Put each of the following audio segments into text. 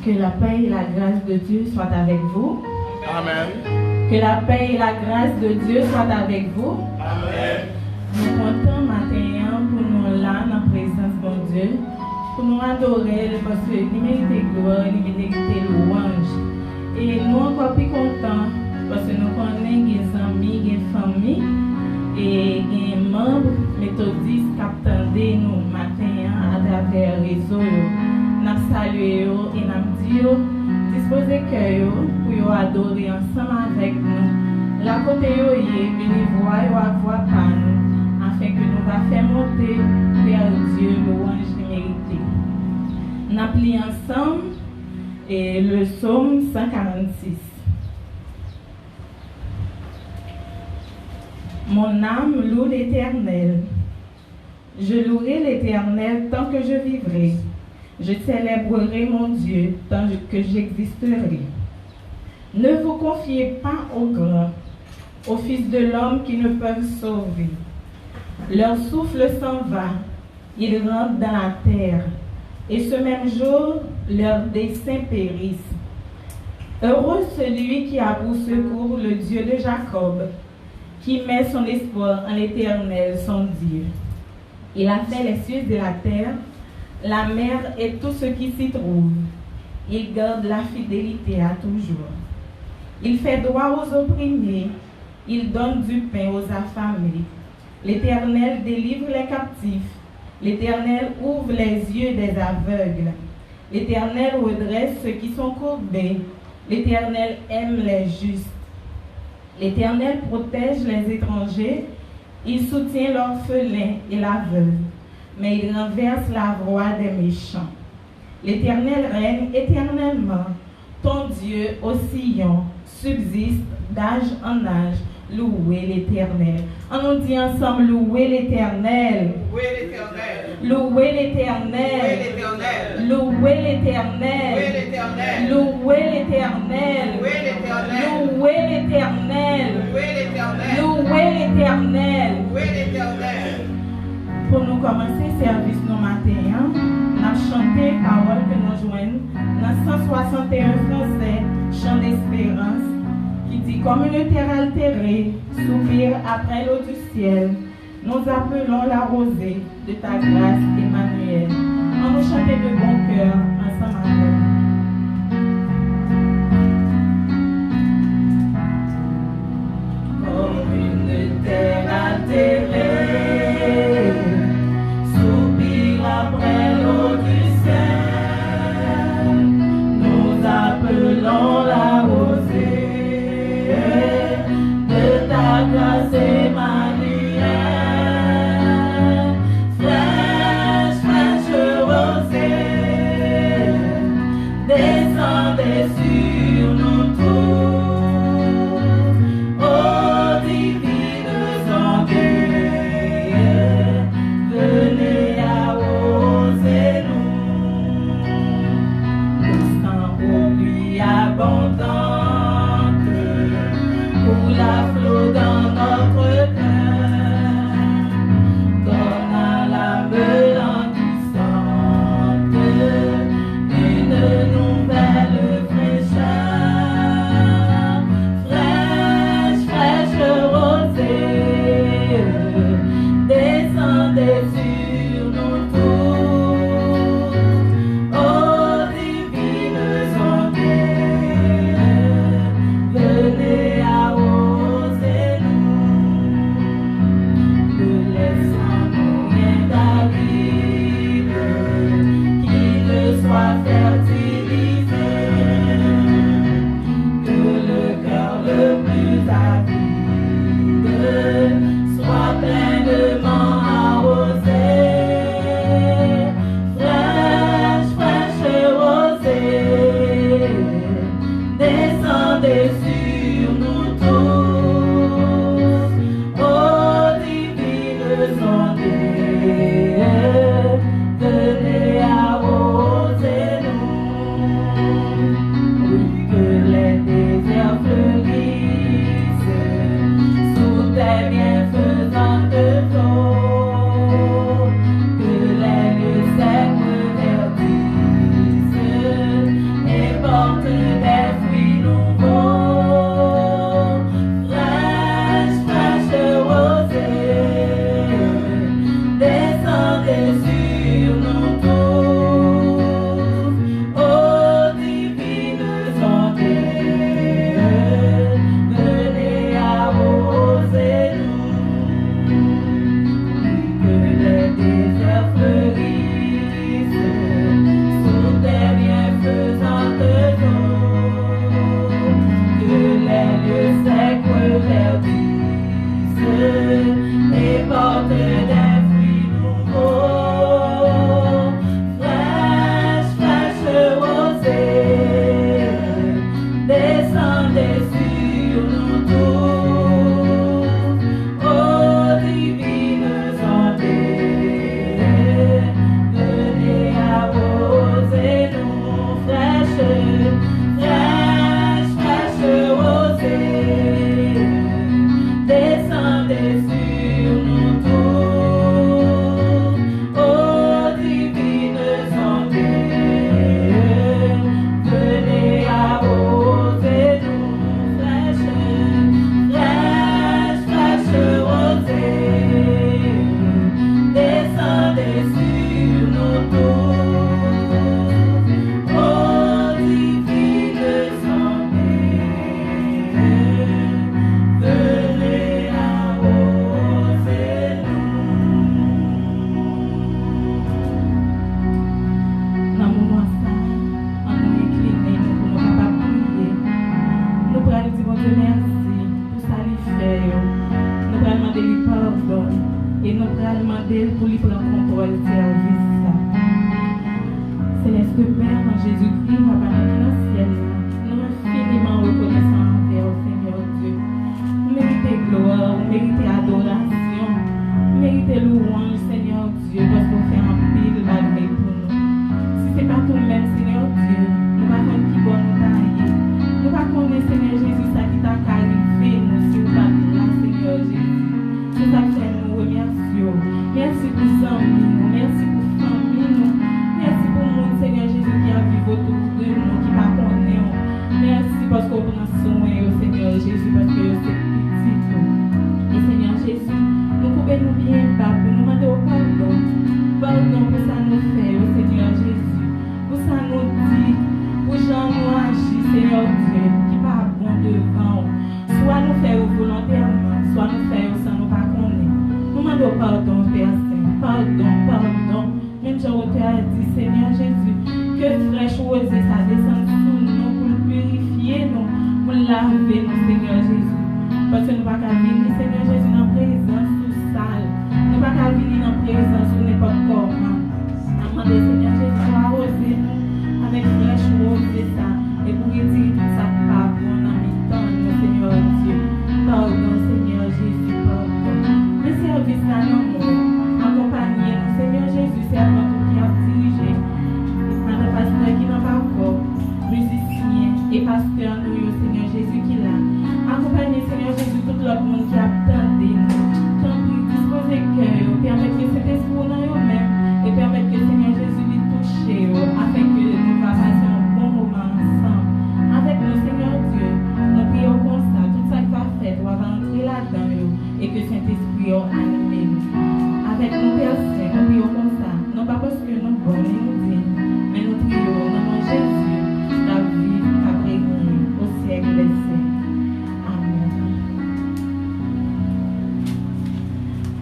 Que la paix et la grâce de Dieu soient avec vous. Amen. Que la paix et la grâce de Dieu soient avec vous. Amen. Nous comptons matin pour nous là dans la présence de Dieu, pour nous adorer parce qu'il mérite gloire, il mérite louange. Et nous encore plus contents parce que nous connaissons des amis, des familles et des membres méthodistes qui attendent nous matin à travers les réseaux. Nous saluons et nous disons disposez cœur pour adorer ensemble avec nous. La côté yo yé, bénévoie yo avoir par nous, afin que nous va faire monter vers Dieu louange mérité. Nous appelons ensemble et le psaume 146. Mon âme loue l'Éternel. Je louerai l'Éternel tant que je vivrai. Je célébrerai mon Dieu tant que j'existerai. Ne vous confiez pas aux grands, aux fils de l'homme qui ne peuvent sauver. Leur souffle s'en va, ils rentrent dans la terre, et ce même jour, leurs desseins périssent. Heureux celui qui a pour secours le Dieu de Jacob, qui met son espoir en l'Éternel, son Dieu. Il a fait les cieux de la terre, la mer et tout ce qui s'y trouve. Il garde la fidélité à toujours. Il fait droit aux opprimés, il donne du pain aux affamés. L'Éternel délivre les captifs, l'Éternel ouvre les yeux des aveugles. L'Éternel redresse ceux qui sont courbés, l'Éternel aime les justes. L'Éternel protège les étrangers, il soutient l'orphelin et la veuve, mais il renverse la voix des méchants. L'Éternel règne éternellement, ton Dieu au Sion subsiste d'âge en âge. Louez l'Éternel. On nous dit ensemble, louez l'Éternel. Louez l'Éternel. Louez l'Éternel. Louez l'Éternel. Louez l'Éternel. Louez l'Éternel. Pour nous commencer le service nos matin, nous avons chanté paroles que nous joignons dans 161 français, chant d'espérance, qui dit comme une terre altérée, soupire après l'eau du ciel. Nous appelons la rosée de ta grâce, Emmanuel. On nous chanter de bon cœur ensemble avec nous. Comme une terre altérée, soupire après l'eau du ciel. Nous appelons la rosée de ta grâce, Emmanuel. Fraîche, fraîche rosée, descendez sur nous tous, ô divines ondes, venez arroser nous, sans oubli abondante, pour la flot dans notre cœur, donne à l'âme languissante une nouvelle fraîcheur. Fraîche, fraîche rosée, descendez sur nous tous, ô divines ondes, venez arroser nous, ne laissons rien d'aride qui ne soit fertilisé, que le cœur le plus avide soit pleinement arrosé. Fraîche, fraîche rosée, descendez sur nous tous, ô divines ondes, venez arroser nous. Notre Père en Jésus-Christ, Papa qui est dans le ciel, nous sommes infiniment reconnaissants envers le Seigneur Dieu. Vous méritez gloire, vous méritez adoration, vous méritez louange, Seigneur Dieu, parce qu'on fait un pile malgré pour nous. Si ce n'est pas tout-même, Seigneur Dieu, nous ne savons pas qui bon nous tailler. Nous ne savons pas, Seigneur Jésus, ça qui t'a qualifié, nous, si vous pas là, Seigneur Jésus. C'est ça que fait nous remercions. Merci pour ça, merci pour famille, nous. Merci pour le monde, Seigneur Jésus, qui a vécu autour de nous, qui va connaître. Merci parce qu'on prend soin, Seigneur Jésus, parce que c'est petit. Et Seigneur Jésus, nous pouvons nous bien battre, pour nous demander pardon. Pardon pour ça nous fait, Seigneur Jésus. Pour ça nous dit, pour Jean nous agit, Seigneur Dieu, qui pas bon devant. Soit nous faire volontairement, soit nous faire sans nous pas connaître. Nous demandons pardon, Père Saint. Pardon. Même Jean-Auteur a dit, Seigneur Jésus, que fraîche rose ça descend sous nous pour nous purifier, nous, pour laver nous, Seigneur Jésus. Parce que nous ne pouvons pas venir, Seigneur Jésus, dans la présence sous sale. Nous ne pouvons pas venir dans la présence sous n'importe comment. Nous demandons, Seigneur Jésus, arroser nous avec fraîche rose ça. Et pour retirer tout ça, pas bon dans le temps, Seigneur Dieu. Pardon, Seigneur Jésus, pardon. Le service là, non, accompagner nous, Seigneur Jésus, c'est à toi qui a dirigé. Madame pasteur qui n'a pas encore, musicien et pasteur, nous, Seigneur Jésus, qui l'a. Accompagner, Seigneur Jésus, tout l'autre monde qui a tenté nous. Tant pis, disposer cœur, permettre que cet esprit dans eux-mêmes et permettre que Seigneur Jésus lui touche, afin que nous passions un bon moment ensemble. Avec nous, Seigneur Dieu, nous prions comme ça, tout ça qui va faire, doit entrer là-dedans et que Saint-Esprit anime nous. Avec nous, Père Saint, nous prions comme ça, non pas parce que nous bons et nous dignes, mais nous prions au nom de Jésus, la vie après nous, au siècle des siècles. Amen.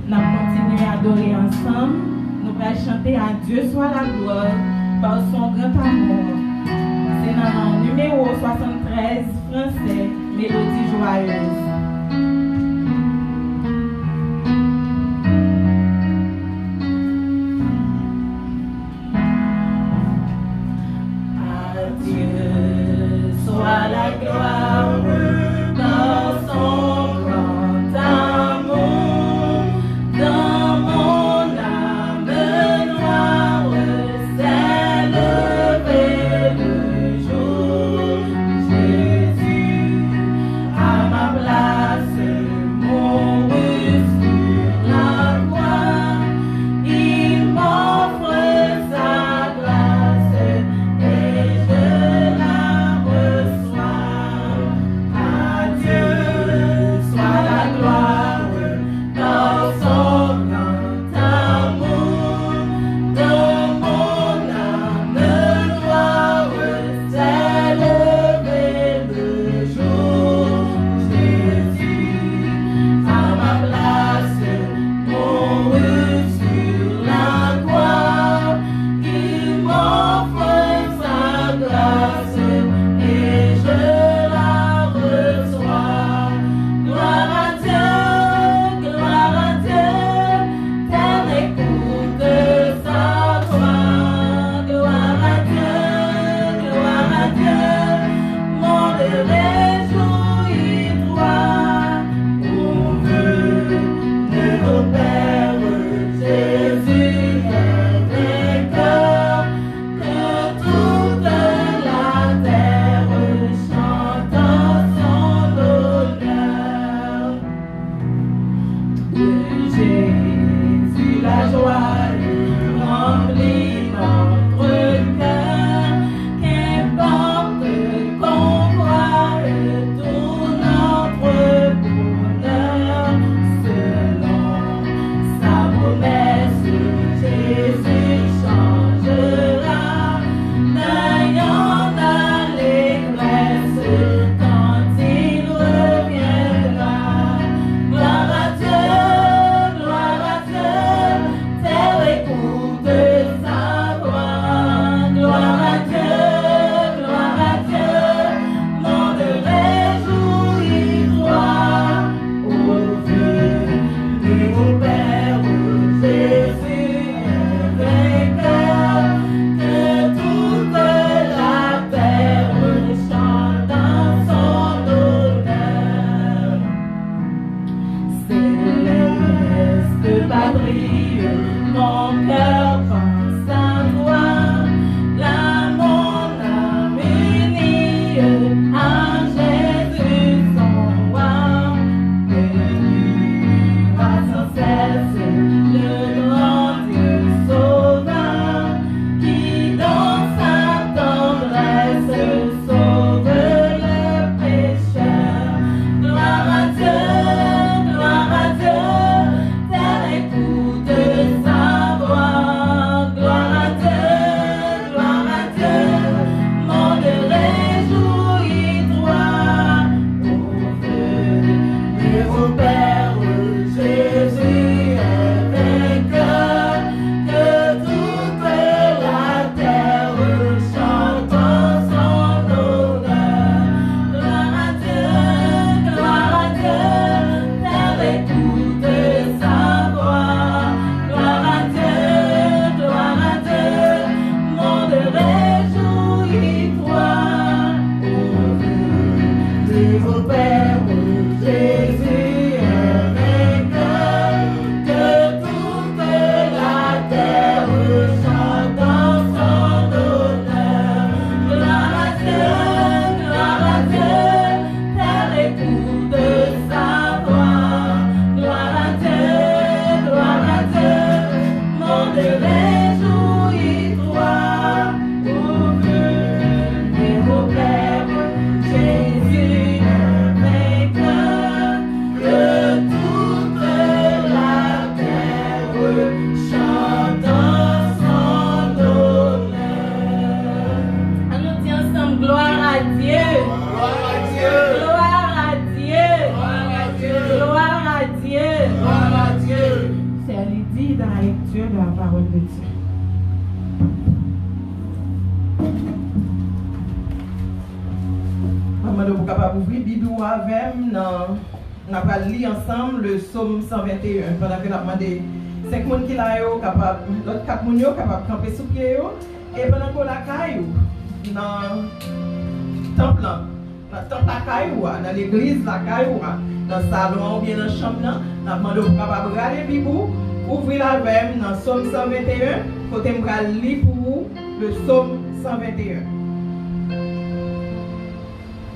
Nous continuons à adorer ensemble. Nous allons chanter à Dieu soit la gloire par son grand amour. C'est dans le numéro 73 français, Mélodie joyeuse. Soit la gloire dans son grand amour, dans mon âme noire, s'est levé le jour. Jésus à ma place. la parole de Dieu. Maman, vous capable d'ouvrir Bibou avec nous. On va lire ensemble le psaume 121. Pendant que nous avons demandé 5 personnes qui sont capables, l'autre 4 personnes capables de camper sous pied. Et pendant qu'on la caillou, dans le temple, la caillou, dans l'église, la caillou, dans le salon ou bien dans la chambre, nous avons demandé vous capable de regarder Bibou, ouvrir la veille dans le psaume 121. Côté me lire pour vous le psaume 121.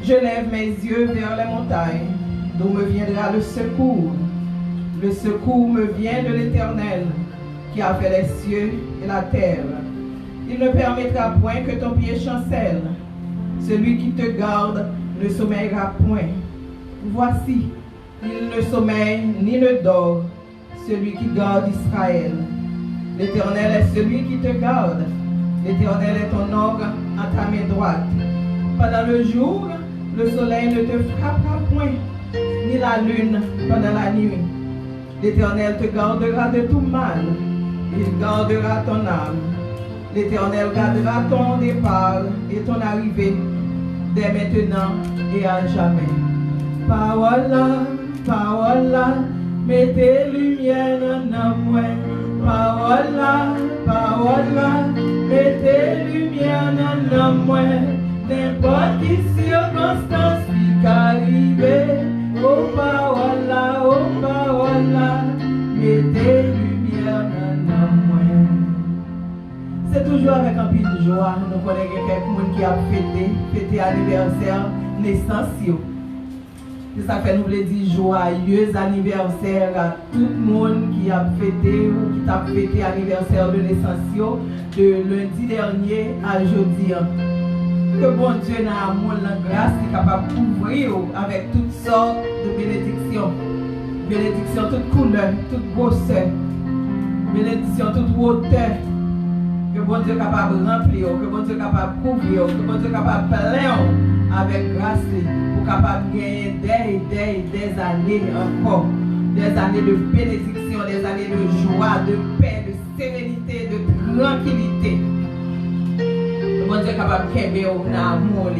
Je lève mes yeux vers les montagnes, d'où me viendra le secours. Le secours me vient de l'Éternel, qui a fait les cieux et la terre. Il ne permettra point que ton pied chancelle. Celui qui te garde ne sommeillera point. Voici, il ne sommeille ni ne dort, celui qui garde Israël. L'Éternel est celui qui te garde. L'Éternel est ton ordre à ta main droite. Pendant le jour, le soleil ne te frappera point, ni la lune pendant la nuit. L'Éternel te gardera de tout mal. Il gardera ton âme. L'Éternel gardera ton départ et ton arrivée, dès maintenant et à jamais. Parola, parola, mettez lumière dans moi. Parola, parola, mettez lumière dans moi. N'importe qui circonstance qui arrive, oh parola, mettez lumière dans moi. C'est toujours avec un peu de joie, nous connaissons quelqu'un qui a fêté anniversaire, naissance. Et ça fait nous le dire joyeux anniversaire à tout le monde qui a fêté ou qui a fêté anniversaire de naissance de lundi dernier à aujourd'hui. Que bon Dieu dans l'amour, la grâce est capable de couvrir avec toutes sortes de bénédictions. Bénédictions toutes couleurs, toutes grosseurs. Bénédictions toutes hauteurs. Que bon Dieu est capable de remplir, que bon Dieu est capable de couvrir, que bon Dieu est capable de plein avec grâce pour capable de gagner des années encore. Des années de bénédiction, des années de joie, de paix, de sérénité, de tranquillité. Bon Dieu est capable de faire dans l'amour.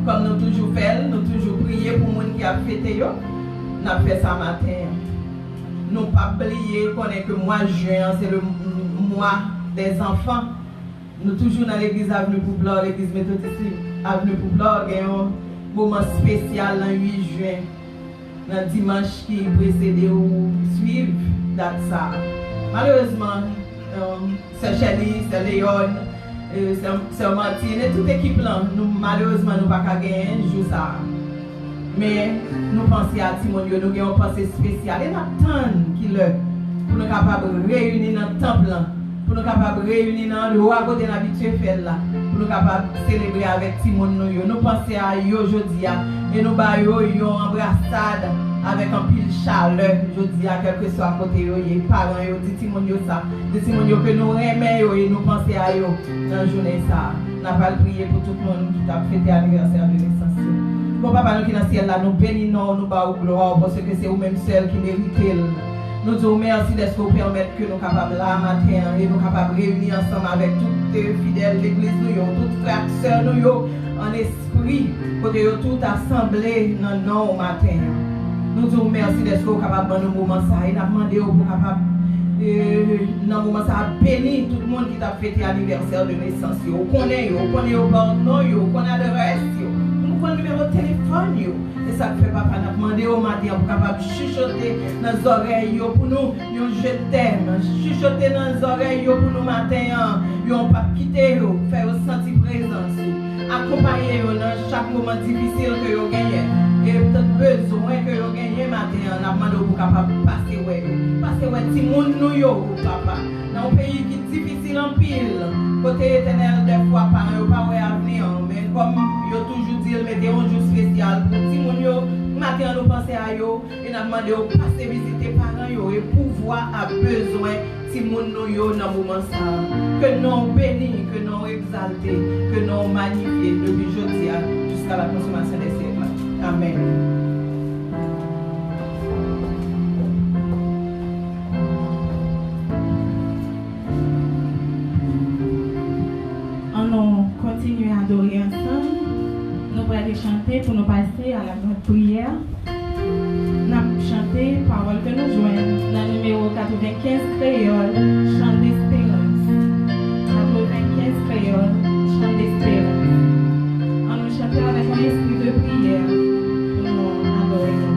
Comme nous toujours faisons, nous toujours prier pour les gens qui ont fêté. Nous avons fait ça matin. Nous ne pas oublier que le mois de juin, c'est le mois des enfants. Nous toujours dans l'église Avenue Pouplar, l'église méthodiste Avenue Pouplar, il y a un moment spécial le 8 juin. Dans le dimanche qui précède ou suivre date ça. Malheureusement, c'est Chélie, c'est Léon, c'est Martine et toute l'équipe là, nous malheureusement nous pas gagner jour ça. Mais nous pensons à Timonio, nous avons une pensée spéciale et nous attendons qu'il pour nous capables de réunir dans le temple là, pour nous capables de réunir dans le roi côté d'habitude fait là, pour nous capables de célébrer avec Timonio. Nous pensons à eux aujourd'hui et nous baillons une embrassade avec un pile chaleur, je dis à quel que soit à côté de les parents, dit Timonio ça, dit Timonio que nous aimons et nous pensons à eux dans la journée ça. Nous avons pas prié pour tout le monde qui a fêté l'anniversaire de naissance. Bon papa, nous qui dans le ciel là, nous bénissons, nous bas gloire parce que c'est vous-même seul qui méritez. Nous disons merci d'être vous permettre que nous capables là matin et nous capables de réunir ensemble avec toutes les fidèles de l'église, toutes frères et sœurs, en esprit, pour que tout assemblé dans le nom au matin. Nous disons merci d'être capable dans nos moments ça. Et nous demandons pour capable dans le moment ça bénir tout le monde qui t'a fêté l'anniversaire de naissance. On connaît au bord non, on connaît l'adresse, on connaît le numéro de téléphone. Et ça fait papa nous demander au matin pour capable chuchoter dans les oreilles pour nous, je t'aime, chuchoter dans les oreilles pour nous matin, on pas quitter, faire sentir présence, accompagner dans chaque moment difficile que vous gagnez. Et peut-être besoin que vous gagnez matin, on a demandé pour capable passer si monde nous papa dans un pays qui est difficile en pile côté éternel des fois pas avenir mais comme yo toujours dit mettez un jour spécial pour si monde matin nous penser à yo et n'a demandé au passer visiter parents yo et pouvoir a besoin si monde nous dans moment ça que nous bénis que nous exalter que nous magnifier depuis aujourd'hui jusqu'à la consommation des siècles. Amen. chanter pour nous passer à la grande prière. Nous avons chanté parole que nous joignons dans le numéro 95 créole, chant d'espérance. 95 créole, chant d'espérance. On nous chanter avec un esprit de prière pour nous adorer.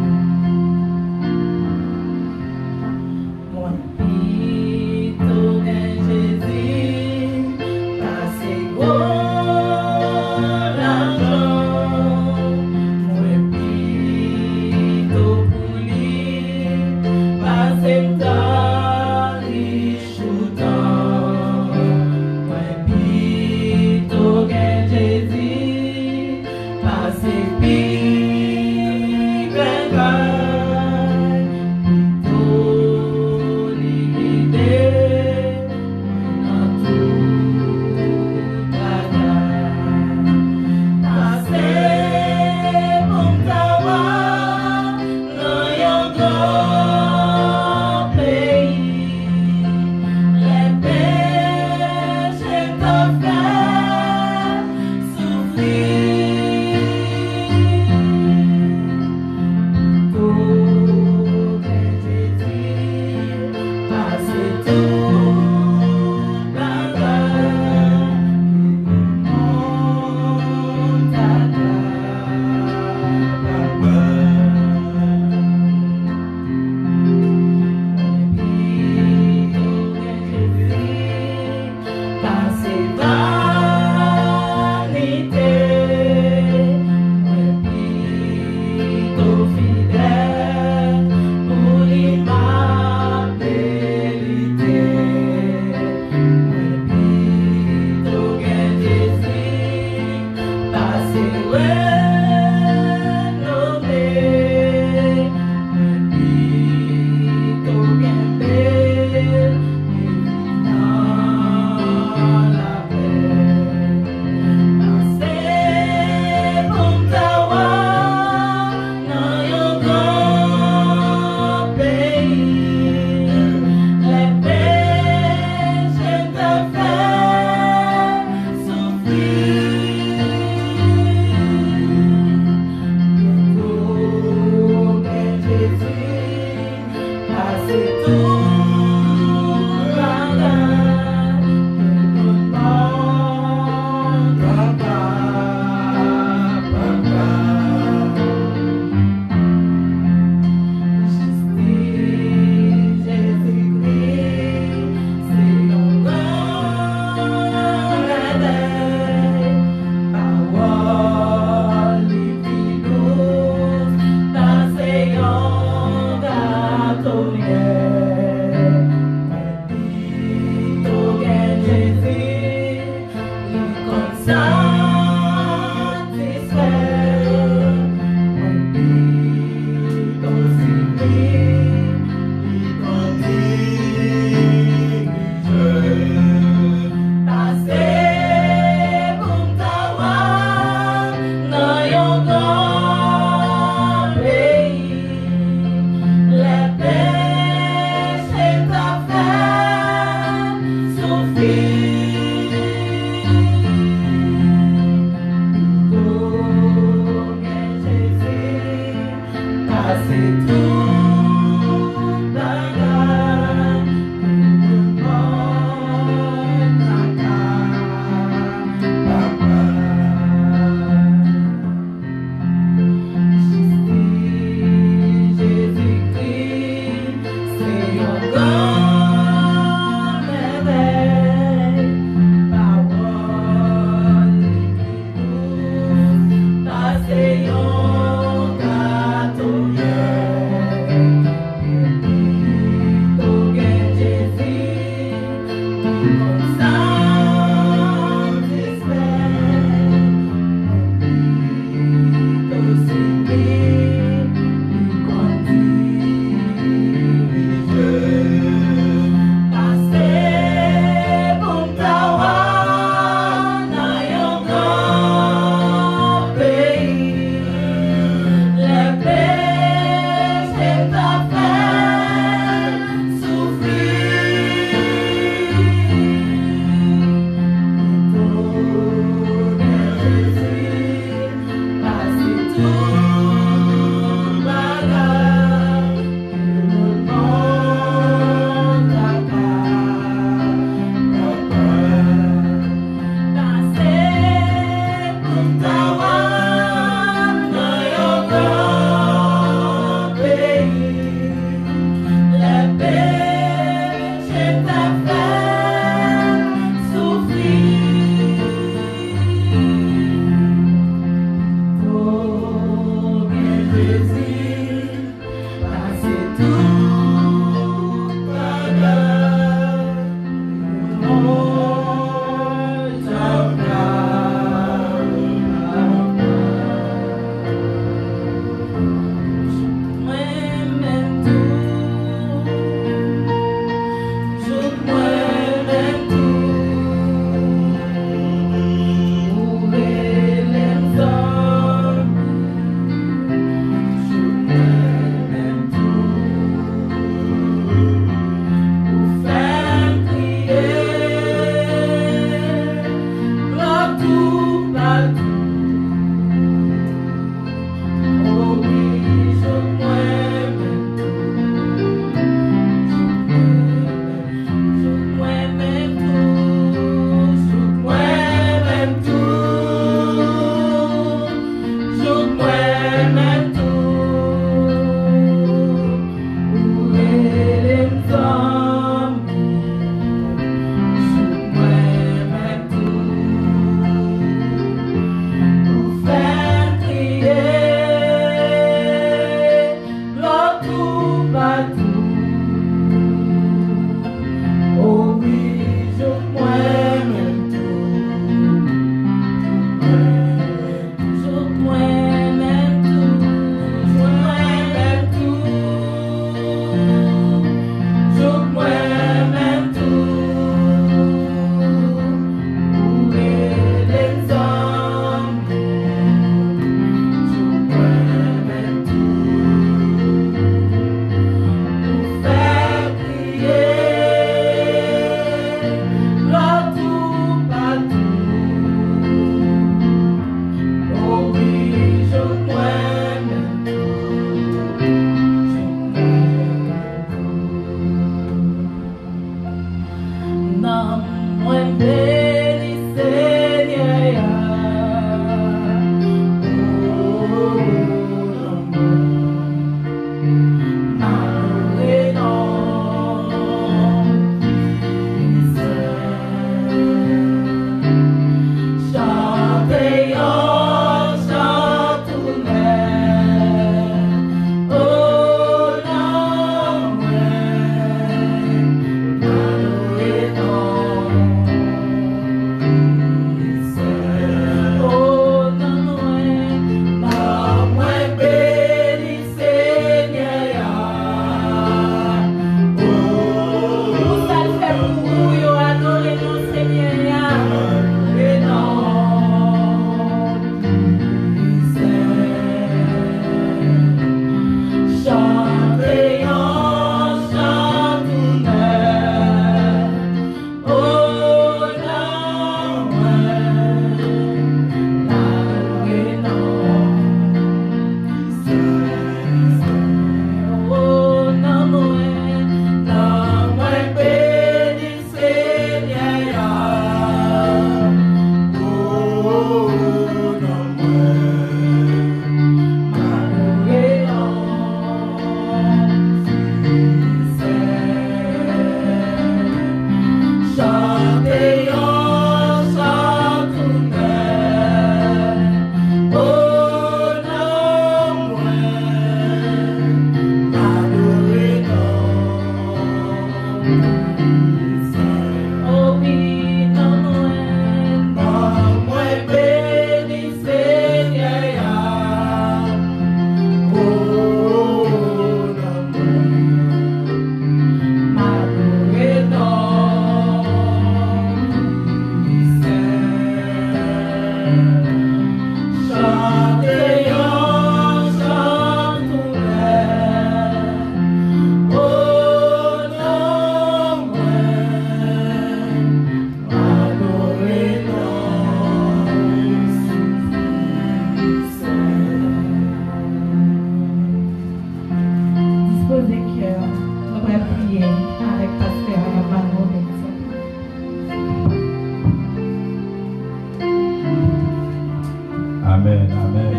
Amen, amen.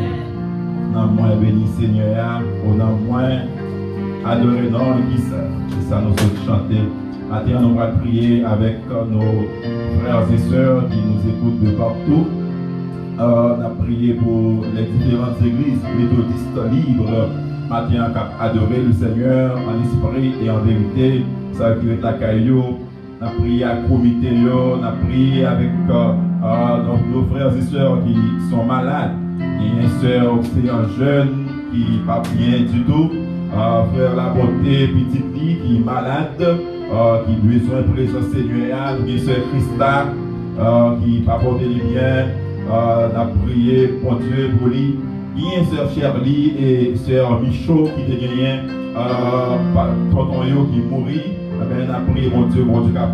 Non moins béni Seigneur, au nom moins adoré non qui ça. C'est ça nous autres chanter. Maintenant nous allons prier avec nos frères et sœurs qui nous écoutent de partout. On a prié pour les différentes églises méthodistes libres. Maintenant on a adoré le Seigneur en esprit et en vérité. Ça va être la caillou. On a prié à comité, on a prié avec nos frères et sœurs qui sont malades. Il y a une sœur qui est un jeune qui n'est pas bien du tout. Frère La Bonté, petite fille qui est malade, qui a besoin de présence Seigneur. Il y a une sœur Christa qui n'a pas porté les biens. On a prié pour Dieu pour lui. Il y a une sœur Shirley et sœur Michaud qui te gagnent, tonton Yo qui mourit. On a prié mon Dieu qui a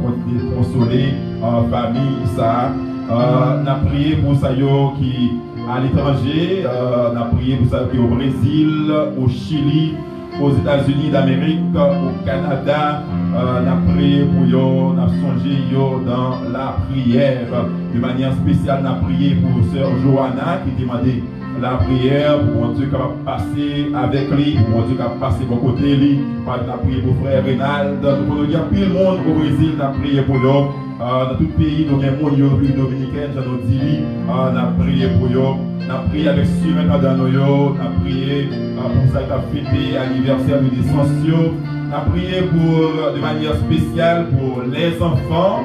consolé en famille ça. On a prié pour ça qui à l'étranger, on a prié pour ça qui au Brésil, au Chili, aux États-Unis d'Amérique, au Canada. On a prié pour eux, on a songé dans la prière. De manière spéciale, on a prié pour sœur Johanna qui demandait la prière pour mon Dieu capable de passer avec lui, pour mon Dieu capable de passer de côté lui. On a prié pour frère Rénald. Nous avons plus le monde au Brésil, on a prié pour eux. Dans tout le pays, nous avons un monde dominicain, j'en ai dit, on a prié pour eux. On a prié avec surintendant nous, on a prié pour ça qui a fêté l'anniversaire de Descension. On a prié pour, de manière spéciale pour les enfants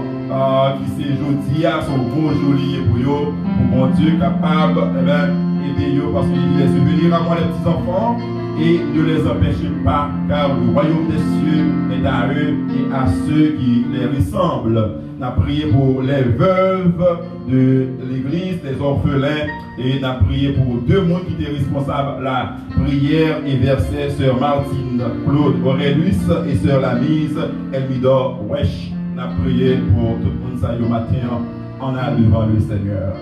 qui c'est jeudi à son beau joli pour eux, pour mon Dieu capable aider eux parce qu'il les subvenir à moi les petits enfants et ne les empêchez pas car le royaume des cieux est à eux et à ceux qui les ressemblent. On a prié pour les veuves de l'église, les orphelins et on a prié pour deux mondes qui étaient responsables la prière et verset sœur Martine Claude Aurelius et sœur Lamise Elmidor Wesh. On a prié pour tout le monde ça au matin en allevant le Seigneur.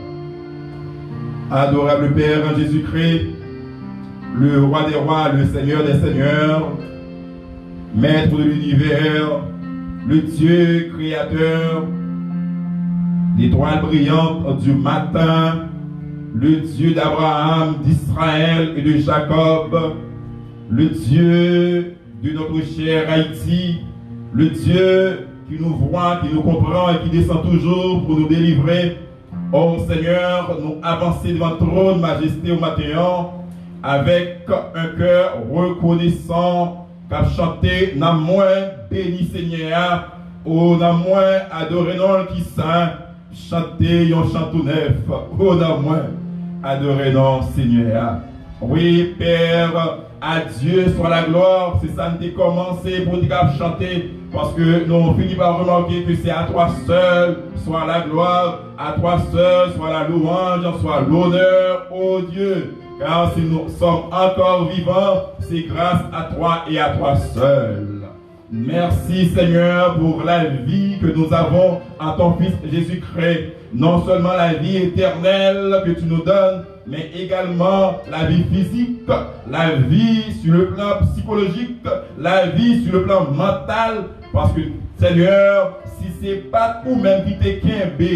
Adorable Père Jésus-Christ, le roi des rois, le Seigneur des seigneurs, maître de l'univers, le Dieu créateur, l'étoile brillante du matin, le Dieu d'Abraham, d'Israël et de Jacob, le Dieu de notre cher Haïti, le Dieu qui nous voit, qui nous comprend et qui descend toujours pour nous délivrer. Oh Seigneur, nous avançons devant ton trône, majesté au matin, avec un cœur reconnaissant, qu'a chanté, n'a moins béni Seigneur, oh n'a moins adoré non qui saint, chanter un chant tout neuf, oh n'a moins adoré non Seigneur. Oui Père, à Dieu soit la gloire, c'est ça nous avons commencé pour dire chanter, parce que nous avons fini par remarquer que c'est à toi seul soit la gloire, à toi seul soit la louange, soit l'honneur, ô Dieu. Car si nous sommes encore vivants, c'est grâce à toi et à toi seul. Merci Seigneur pour la vie que nous avons en ton Fils Jésus-Christ. Non seulement la vie éternelle que tu nous donnes, mais également la vie physique, la vie sur le plan psychologique, la vie sur le plan mental. Parce que Seigneur, si c'est pas vous-même qui t'es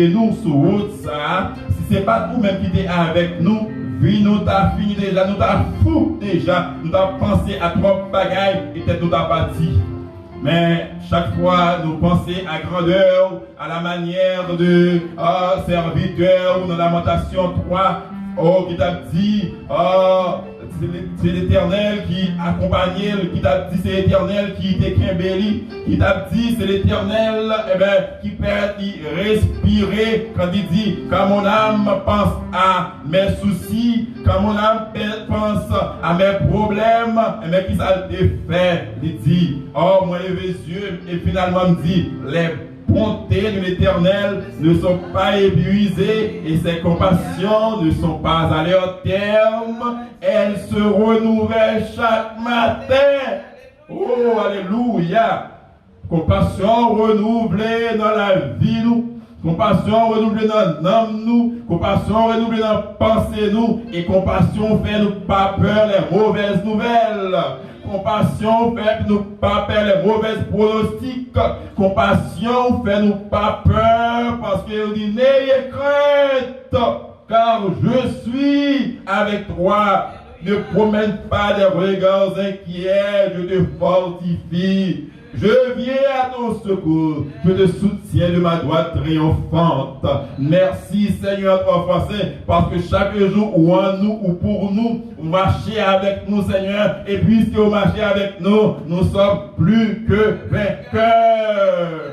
nous sur route ça, si c'est pas vous-même qui t'es avec nous, oui, nous t'as fini déjà, nous t'as fou déjà, nous t'as pensé à trois bagailles et peut-être nous t'as pas dit. Mais chaque fois, nous pensons à grandeur, à la manière de serviteur ou dans Lamentation 3, qui t'a dit, c'est l'Éternel qui accompagnait, qui t'a dit c'est l'Éternel qui t'équimbéli, qui t'a dit c'est l'Éternel qui permet de respirer quand il dit quand mon âme pense à mes soucis, quand mon âme pense à mes problèmes, qui ça te fait, il dit oh moi levé les yeux et finalement me dit les bontés de l'Éternel ne sont pas épuisées et ses compassions ne sont pas à leur terme. Elles se renouvellent chaque matin. Oh, alléluia. Compassion renouvelée dans la vie nous. Compassion renouvelée dans l'âme nous. Compassion renouvelée dans la pensée nous. Et compassion fait nous pas peur les mauvaises nouvelles. Compassion fait nous pas peur les mauvaises pronostics. Compassion fait nous pas peur parce que dit n'ayez crainte car je suis avec toi. Ne promène pas des regards inquiets, je te fortifie. Je viens à ton secours, je te soutiens de ma droite triomphante. Merci Seigneur, toi Français, parce que chaque jour, ou en nous, ou pour nous, vous marchez avec nous Seigneur, et puisque vous marchez avec nous, nous sommes plus que vainqueurs.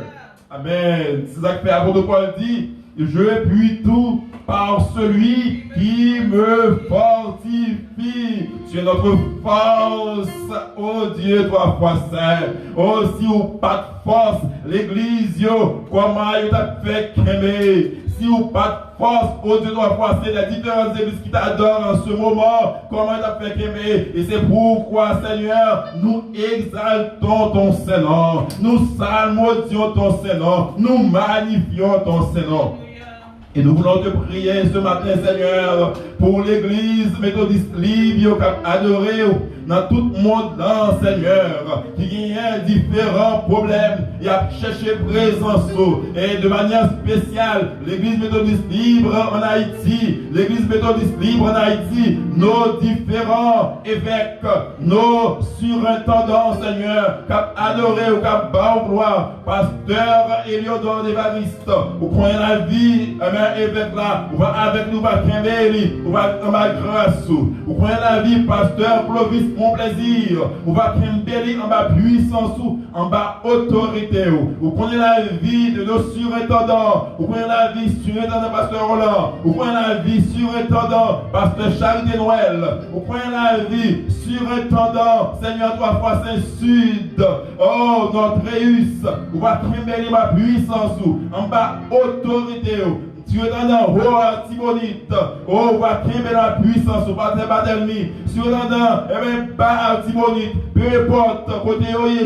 Amen. C'est ça que l'apôtre Paul dit, je puis tout par celui qui me fortifie. Tu es notre force, oh Dieu, toi, Français. Oh, si vous pas de force, l'église, comment il t'a fait qu'aimer? Si vous pas de force, oh Dieu, toi, Français, les différentes églises qui t'adorent en ce moment, comment il t'a fait qu'aimer? Et c'est pourquoi, Seigneur, nous exaltons ton Saint-Nom. Nous salmodions ton Saint-Nom. Nous magnifions ton Saint-Nom. Et nous voulons te prier ce matin, Seigneur, pour l'église méthodiste libre qui a adoré dans tout le monde, là, Seigneur, qui a différents problèmes, il a cherché présence, et de manière spéciale, l'église méthodiste libre en Haïti, l'église méthodiste libre en Haïti, nos différents évêques, nos surintendants, Seigneur, qui a adoré ou qui a bas gloire, pasteur Eliodore Evariste, vous prenez la vie, évêque là, vous va avec nous, va Kimbeli, vous va dans ma grâce, vous prenez la vie, pasteur Clovis, mon plaisir, vous va Kimbeli en bas puissance, en bas autorité, vous prenez la vie de nos surintendants, vous prenez la vie surintendant pasteur Roland, vous prenez la vie surintendant pasteur Charité Noël, vous prenez la vie surintendant Seigneur toi Français Sud, oh notre Réus, vous va Kimbeli ma puissance, en bas autorité, tu es dans le roi Tibonite. Oh, va créer la puissance. Ou pas d'ennemi. Tu es dans le bas Tibonite. Peu importe, côté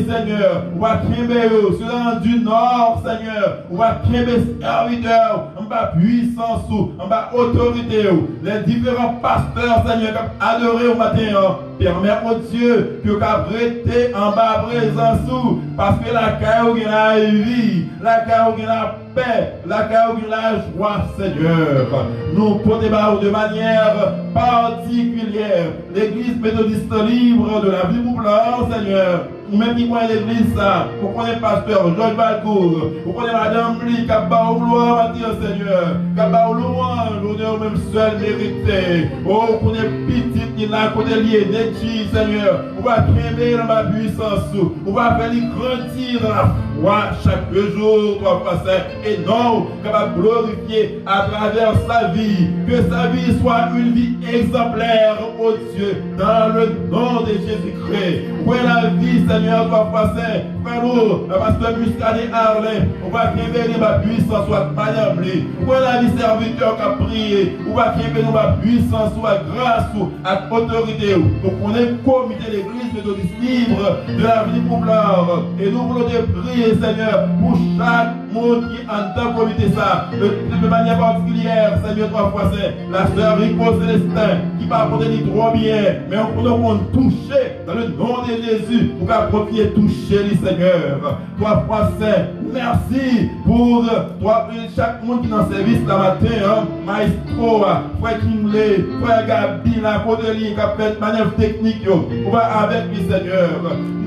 Seigneur. On va créer. Tu es dans du nord, Seigneur. On va créer serviteurs. En bas puissance. En bas autorité. Les différents pasteurs, Seigneur, qui ont adoré au matin. Permets, oh Dieu, que vous prêtez en bas présence. Parce que la caille est la vie. La caille est la paix. La caille est la joie. Seigneur, nous portons de manière particulière l'église méthodiste libre de la vie populaire, Seigneur. Ou même qui connaît l'église, vous connaissez pasteur Georges Balcourt, vous connaissez madame Lee, qui a bas au gloire, Seigneur, qui a bas au louange, l'honneur même seul mérité. Oh, vous connaissez petit qui là, côté lié, Netchi, Seigneur, vous va créer dans ma puissance, vous va faire grandir dans la foi chaque jour, toi, Français, et non, capable de glorifier à travers sa vie, que sa vie soit une vie exemplaire, oh Dieu, dans le nom de Jésus-Christ. Où est la vie, Seigneur, toi, Français, frère, le pasteur Muscadet Harlem, on va créer ma puissance, soit Mayam Lee. Où est la vie, serviteur qui a prié, on va créer ma puissance, soit grâce, à autorité. Donc, on est comité de l'église méthodiste libre de la vie populaire. Et nous voulons te prier, Seigneur, pour chaque monde qui entend comité ça, de manière particulière, Seigneur, toi, Français, la sœur Rico Célestin, qui va apporter ni trop bien, mais on peut toucher dans le nom de Jésus, pour qu'approprier toucher les Seigneur. Toi, Français, merci pour toi, chaque monde qui est dans le service la matin, Maestro, Frère Kimley, Frère Gabi, la Côte-Lie, qui a fait de manière technique, on va avec les Seigneur.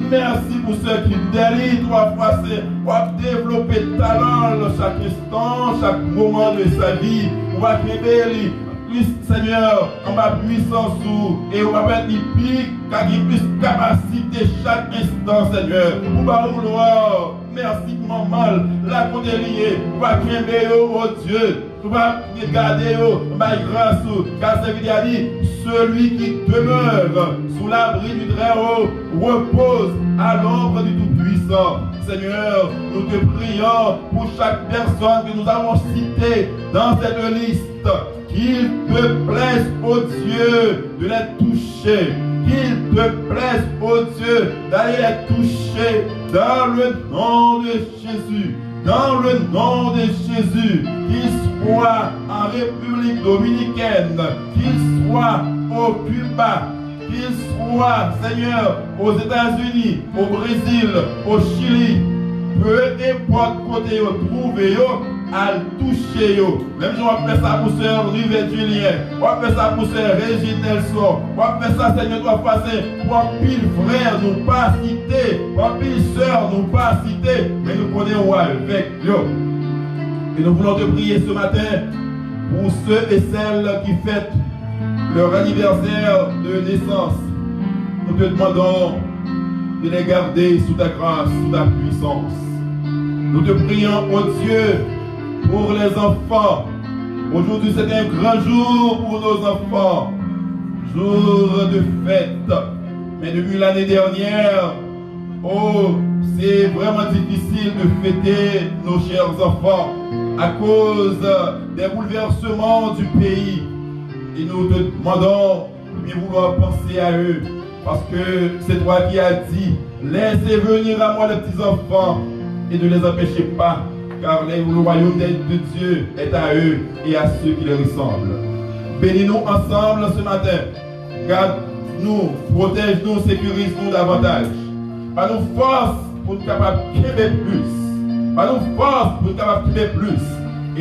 Merci pour ceux qui délient, toi, Français, pour développer talent chaque instant, chaque moment de sa vie. On va créer plus, Seigneur, en ma puissance et on va mettre les pics, car il y a plus de capacité chaque instant, Seigneur. On va vouloir, merci pour mon mal, la côté liée, on va créer, oh Dieu. On va garder ma grâce, car ça veut dire celui qui demeure sous l'abri du Très-Haut repose à l'ombre du Tout-Puissant. Seigneur, nous te prions pour chaque personne que nous avons citée dans cette liste, qu'il te plaise, ô Dieu, de les toucher. Qu'il te plaise, ô Dieu, d'aller les toucher dans le nom de Jésus. Dans le nom de Jésus, qu'il soit en République Dominicaine, qu'il soit au Cuba, qu'il soit, Seigneur, aux États-Unis, au Brésil, au Chili, peu importe côté vous trouvez, à toucher yo. Même si on fait ça pour sœur Rivet Julien, on fait ça pour sœur Régine Nelson, on fait ça Seigneur toi passer pour pile frère nous pas citer, pour pile sœur nous pas citer, mais nous connaissons avec yo. Et nous voulons te prier ce matin pour ceux et celles qui fêtent leur anniversaire de naissance. Nous te demandons de les garder sous ta grâce, sous ta puissance. Nous te prions, oh Dieu, pour les enfants. Aujourd'hui, c'est un grand jour pour nos enfants. Jour de fête. Mais depuis l'année dernière, oh, c'est vraiment difficile de fêter nos chers enfants à cause des bouleversements du pays. Et nous te demandons de bien vouloir penser à eux. Parce que c'est toi qui as dit, laissez venir à moi les petits enfants et ne les empêchez pas, car le royaume de Dieu est à eux et à ceux qui les ressemblent. Bénis-nous ensemble ce matin. Garde-nous, protège-nous, sécurise-nous davantage. Pas nous force pour nous capables de quitter plus. Pas nous force pour nous capables de quitter plus.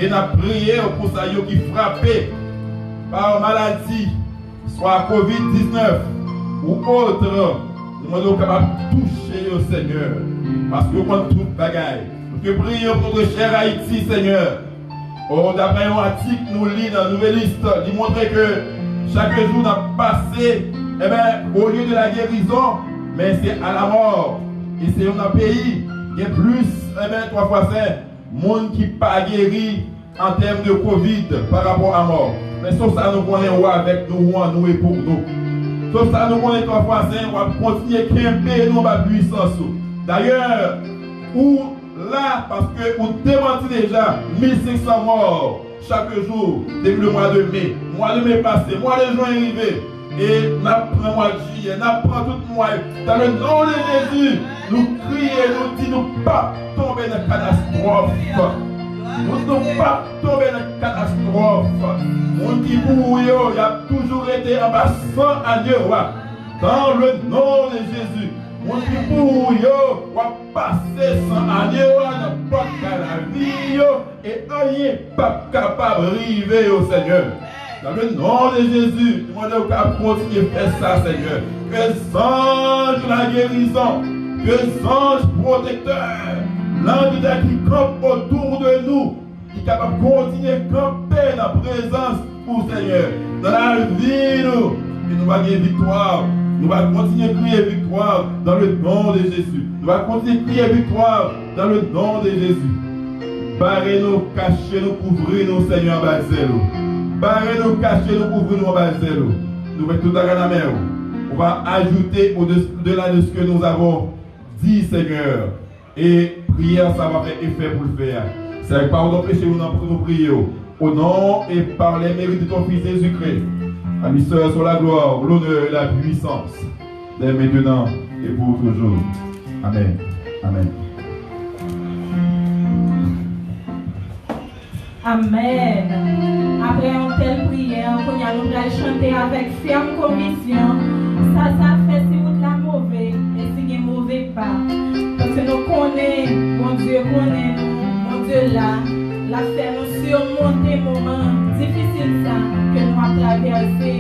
Et nous prions pour ça qui frappé par maladie, soit COVID-19 ou autre. Nous sommes capables de toucher au Seigneur. Parce que nous avons toute bagaille. Nous te prions pour notre cher Haïti, Seigneur. Oh, d'après un article, nous lisons dans la nouvelle liste, il montre que chaque jour nous passé, eh bien, au lieu de la guérison, mais c'est à la mort. Et c'est un pays qui est plus, eh bien, 3 fois 5, monde qui n'est pas guéri en termes de Covid par rapport à mort. Mais sauf ça, nous connaissons avec nous et pour nous. Sauf ça, nous connaissons 3 fois 5, on va continuer à camper nous ma puissance. D'ailleurs, ou là, parce que vous démentez déjà 1500 morts chaque jour depuis le mois de mai. Mois de mai passé, mois de juin arrivé. Et nous prenons le mois de juillet, nous prenons tout le mois. Dans le nom de Jésus, nous crions, nous disons, nous ne pas tomber dans la catastrophe. Nous ne sommes pas tombés dans la catastrophe. Mon qui mourut, il a toujours été en bas 100 années. Dans le nom de Jésus. Mon qui mourut, il va passer 100 années dans n'importe quelle vie. Et rien pas capable d'arriver au Seigneur. Dans le nom de Jésus, nous demandons qu'à continuer à faire ça, Seigneur. Que songe la guérison. Que songe protecteur. L'ange qui campe autour de nous, qui est capable de continuer à camper dans la présence pour Seigneur. Dans la vie, nous, et nous allons gagner victoire. Nous allons continuer à crier victoire dans le nom de Jésus. Nous allons continuer à crier victoire dans le nom de Jésus. Barrez-nous, cachez-nous, couvrez-nous, Seigneur, Balzelo. Barrez-nous, cachez-nous, couvrez-nous, Balzelo. Nous mettons tout à la mer. On va ajouter au-delà de ce que nous avons dit, Seigneur. Et prière, ça va faire effet pour le faire. C'est avec pardon péché nous prions. Au nom et par les mérites de ton Fils Jésus-Christ. À lui seul soit la gloire, l'honneur et la puissance. Dès maintenant et pour toujours. Amen. Amen. Amen. Après une telle prière, nous allons chanter avec ferme conviction. Ça fait si vous la mauvais et si vous mauvais pas. Parce que nous connaissons, mon Dieu connaît nous, mon Dieu là, la fait nous surmonter moments difficiles ça que nous avons traversé.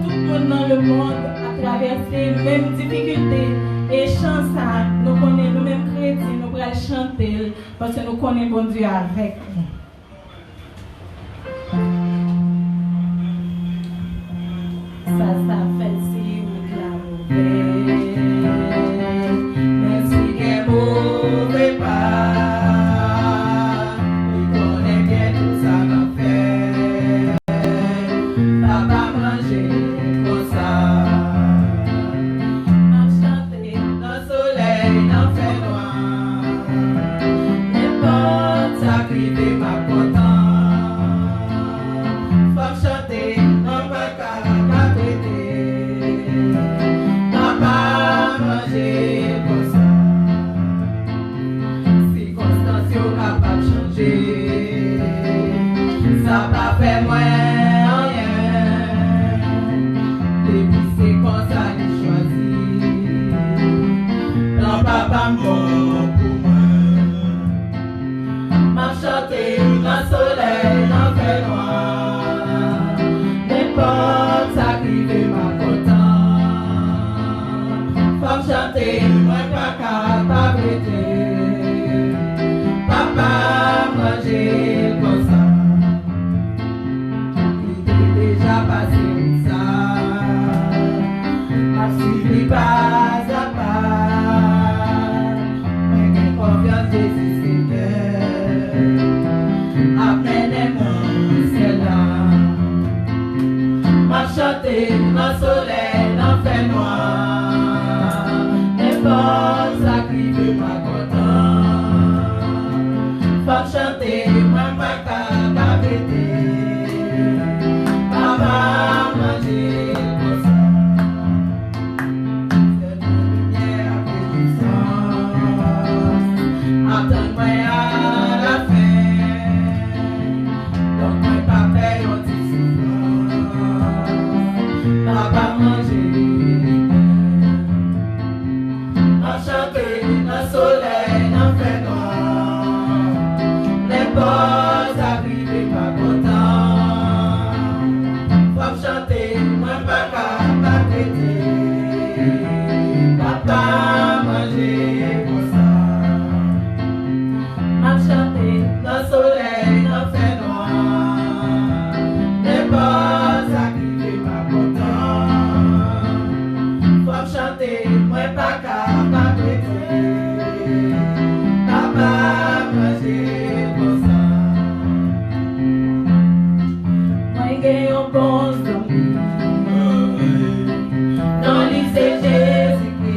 Tout le monde dans le monde a traversé les mêmes difficultés. Et chant ça, nous connaissons nous mêmes chrétiens, nous allons chanter parce que nous connaissons mon Dieu avec nous. Ça fait si vous la mauvais. Mais si vous mauvais pas, vous connaissez bien tout ça qu'on fait. Papa manger comme ça. On chanter dans le soleil, dans le fait noir. N'importe ça crier pas content. Faut chanter, on va caractérer. passer ça. Ma suivi pas à pas. Mais j'ai confiance Jésus Seigneur. Apprenez-moi cela. Ma chanter dans le soleil, dans le fait noir. Les forces à crier ma content. Faut chanter, moi pas qu'à bêter. Papa manger pour ça. C'est une lumière que tu sens. Attends-moi à la fin. Donc moi pas paye on dit souffrance. Papa manger. Enchanté dans le soleil, dans le fait noir. Les boss arrivent pas contents. Faut chanter, moi pas capable d'aider. Papa manger pour ça. Enchanté dans le soleil, dans le fait noir. Les boss arrivent pas contents. Faut chanter, moi pas capable d'aider. Papa manger pour ça. Moi j'ai un bon ami. Dans le lycée Jésus-Christ.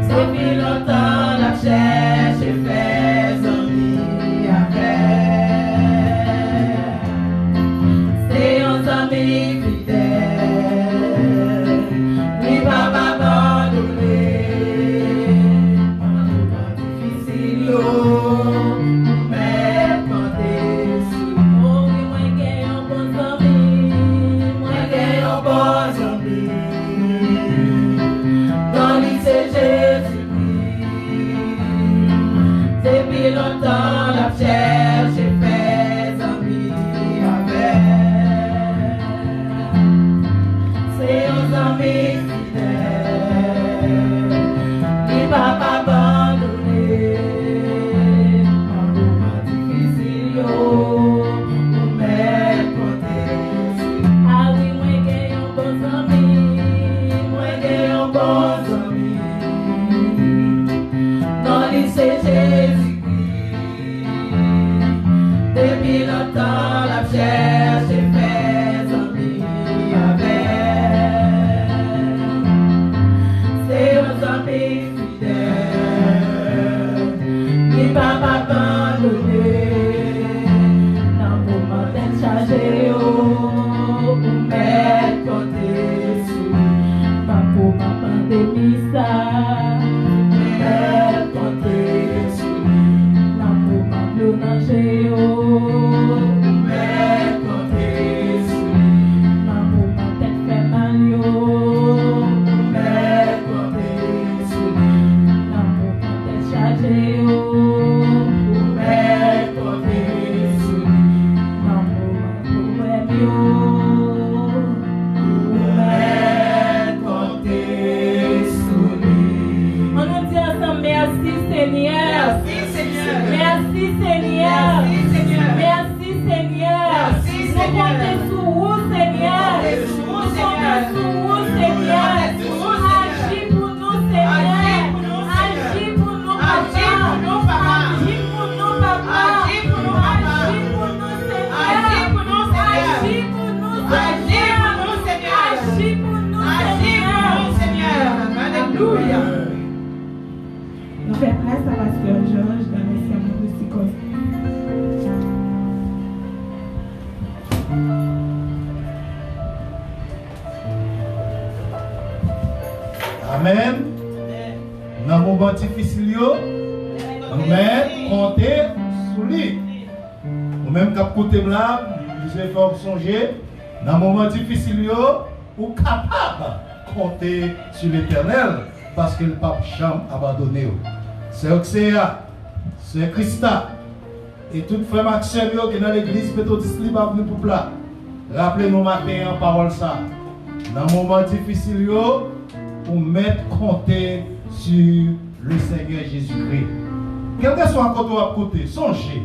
Depuis longtemps la cherche et fait amis avec. C'est un ami fidèle. Lui va m'abandonner. Difficile, mais quand t'es sous moi, moi j'ai un bon ami. Moi j'ai un bon ami. Dans le lycée Jésus-Christ. Depuis longtemps la cherche et fait amis avec. C'est un ami fidèle. Il va m'abandonner. En moment difficile, mais quand t'es sous. Ah oui, moi j'ai un bon ami. Moi j'ai un bon ami. Dans le lycée Jésus-Christ. Depuis longtemps la cherche et fait amis avec. C'est un ami fidèle. Il va m'abandonner. Dans le moment d'être chargé, ou mettre côté sous. Dans le moment pandémie, ça. Mettre côté sous. Dans le moment de manger, ou mettre côté sous. Dans le moment d'être fait mal, mettre côté sous. Dans le moment d'être chargé, mettre côté sous. Dans le moment de mettre côté sous. On nous dit ensemble merci Seigneur. Merci Seigneur. Merci Seigneur. Merci Seigneur. Merci Seigneur. Merci Seigneur. Nous comptons sur vous Seigneur. Nous comptons sur vous Seigneur. Agis pour nous Seigneur. Agis pour nous papa. Agis pour nous papa. Agis pour nous papa. Agis pour nous Seigneur. Agis pour nous Seigneur. Agis pour nous Seigneur. Agis pour nous Seigneur. Alléluia. Nous faisons place à Pasteur Georges dans les sermons de Sikos. Amen. Dans le moment difficile, nous-mêmes compter sur lui. Nous-mêmes, quand nous sommes là, nous devons songer. Dans le moment difficile, nous sommes capables de compter sur l'Éternel parce que le pape jamais abandonné. C'est Oxéa, c'est Christa et tout frère Maxime qui est dans l'église méthodiste libre pour plat. Rappelez-nous matin en parole ça. Dans le moment difficile, pour mettre compter sur le Seigneur Jésus-Christ. Quel que soit quand on a côté, songez.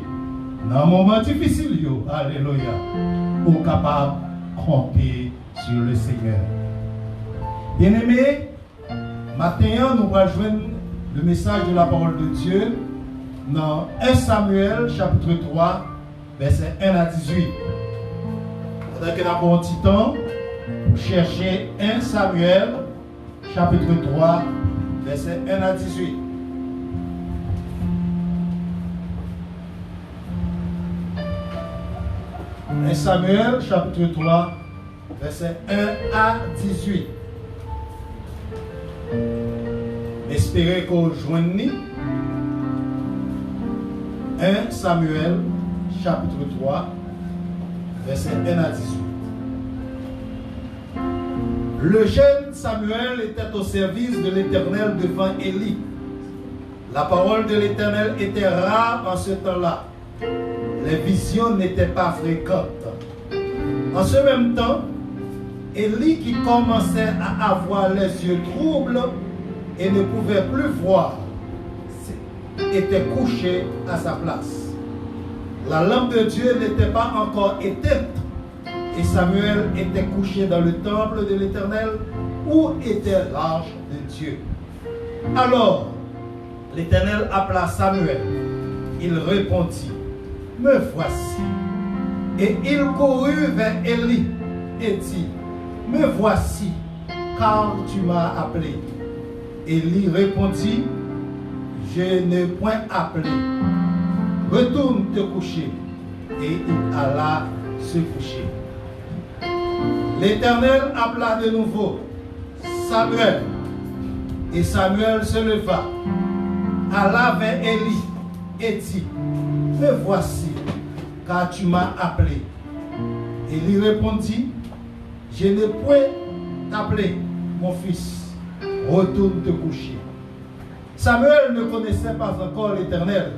Dans un moment difficile, alléluia, pour capable de compter sur le Seigneur. Bien-aimés, maintenant nous allons joindre le message de la parole de Dieu dans 1 Samuel chapitre 3, versets 1 à 18. Pendant que nous avons un petit temps pour chercher 1 Samuel chapitre 3, versets 1 à 18. 1 Samuel chapitre 3, versets 1 à 18. Espérez qu'on joigne 1 Samuel chapitre 3, versets 1 à 18. Le jeune Samuel était au service de l'Éternel devant Élie. La parole de l'Éternel était rare en ce temps-là. Les visions n'étaient pas fréquentes. En ce même temps, Élie, qui commençait à avoir les yeux troubles et ne pouvait plus voir, était couché à sa place. La lampe de Dieu n'était pas encore éteinte et Samuel était couché dans le temple de l'Éternel où était l'arche de Dieu. Alors, l'Éternel appela Samuel. Il répondit, « Me voici. » Et il courut vers Élie et dit, « Me voici, car tu m'as appelé. » Élie répondit, « Je n'ai point appelé. Retourne te coucher. » Et il alla se coucher. L'Éternel appela de nouveau Samuel. Et Samuel se leva, alla vers Élie et dit, « Me voici, car tu m'as appelé. » Élie répondit, « Je n'ai point appelé, mon fils. Retourne te coucher. » Samuel ne connaissait pas encore l'Éternel,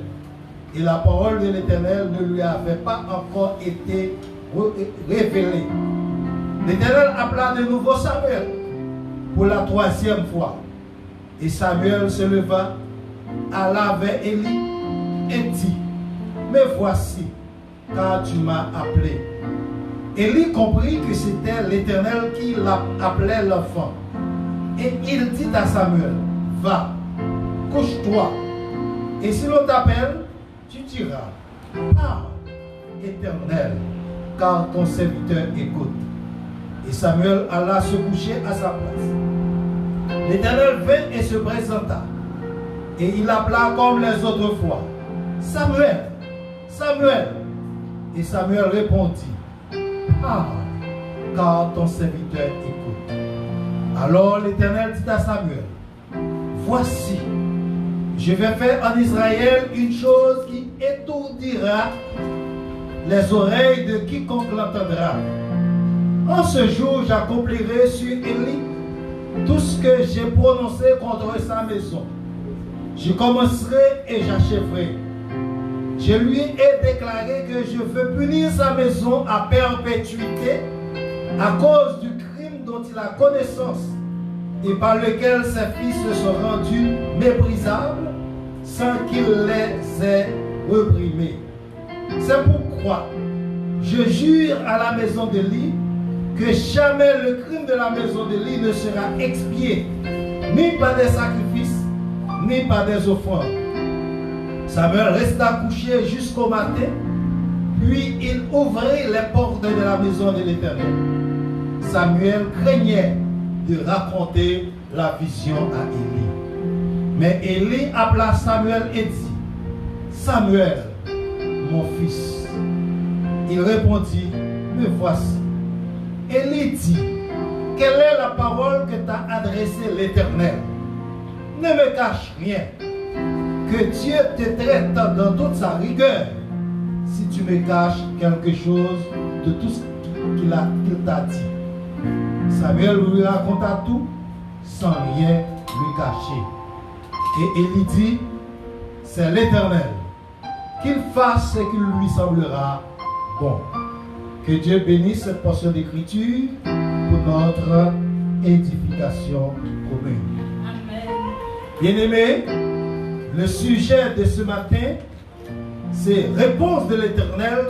et la parole de l'Éternel ne lui avait pas encore été révélée. L'Éternel appela de nouveau Samuel pour la troisième fois. Et Samuel se leva, alla vers Élie et dit, « Me voici, car tu m'as appelé. » Élie comprit que c'était l'Éternel qui appelait l'enfant. Et il dit à Samuel, « Va, couche-toi, et si l'on t'appelle, tu diras, Parle, Éternel, car ton serviteur écoute. » Et Samuel alla se coucher à sa place. L'Éternel vint et se présenta. Et il appela comme les autres fois, « Samuel, Samuel. » Et Samuel répondit, « Parle, car ton serviteur écoute. » Alors l'Éternel dit à Samuel, « Voici, je vais faire en Israël une chose qui étourdira les oreilles de quiconque l'entendra. En ce jour, j'accomplirai sur Élie tout ce que j'ai prononcé contre sa maison. Je commencerai et j'achèverai. Je lui ai déclaré que je veux punir sa maison à perpétuité à cause du crime dont il a connaissance et par lequel ses fils se sont rendus méprisables sans qu'il les ait reprimés. C'est pourquoi je jure à la maison d'Élie que jamais le crime de la maison d'Élie ne sera expié, ni par des sacrifices, ni par des offrandes. Samuel resta couché jusqu'au matin, puis il ouvrit les portes de la maison de l'Éternel. Samuel craignait de raconter la vision à Élie. Mais Élie appela Samuel et dit, « Samuel, mon fils. » Il répondit, « Me voici. » Élie dit, « Quelle est la parole que t'a adressée l'Éternel? Ne me cache rien. Que Dieu te traite dans toute sa rigueur si tu me caches quelque chose de tout ce qu'il t'a dit. » Samuel lui raconta tout sans rien lui cacher. Et Élie dit, « C'est l'Éternel. Qu'il fasse ce qu'il lui semblera bon. » Que Dieu bénisse cette portion d'écriture pour notre édification commune. Amen. Bien-aimés, le sujet de ce matin c'est réponse de l'Éternel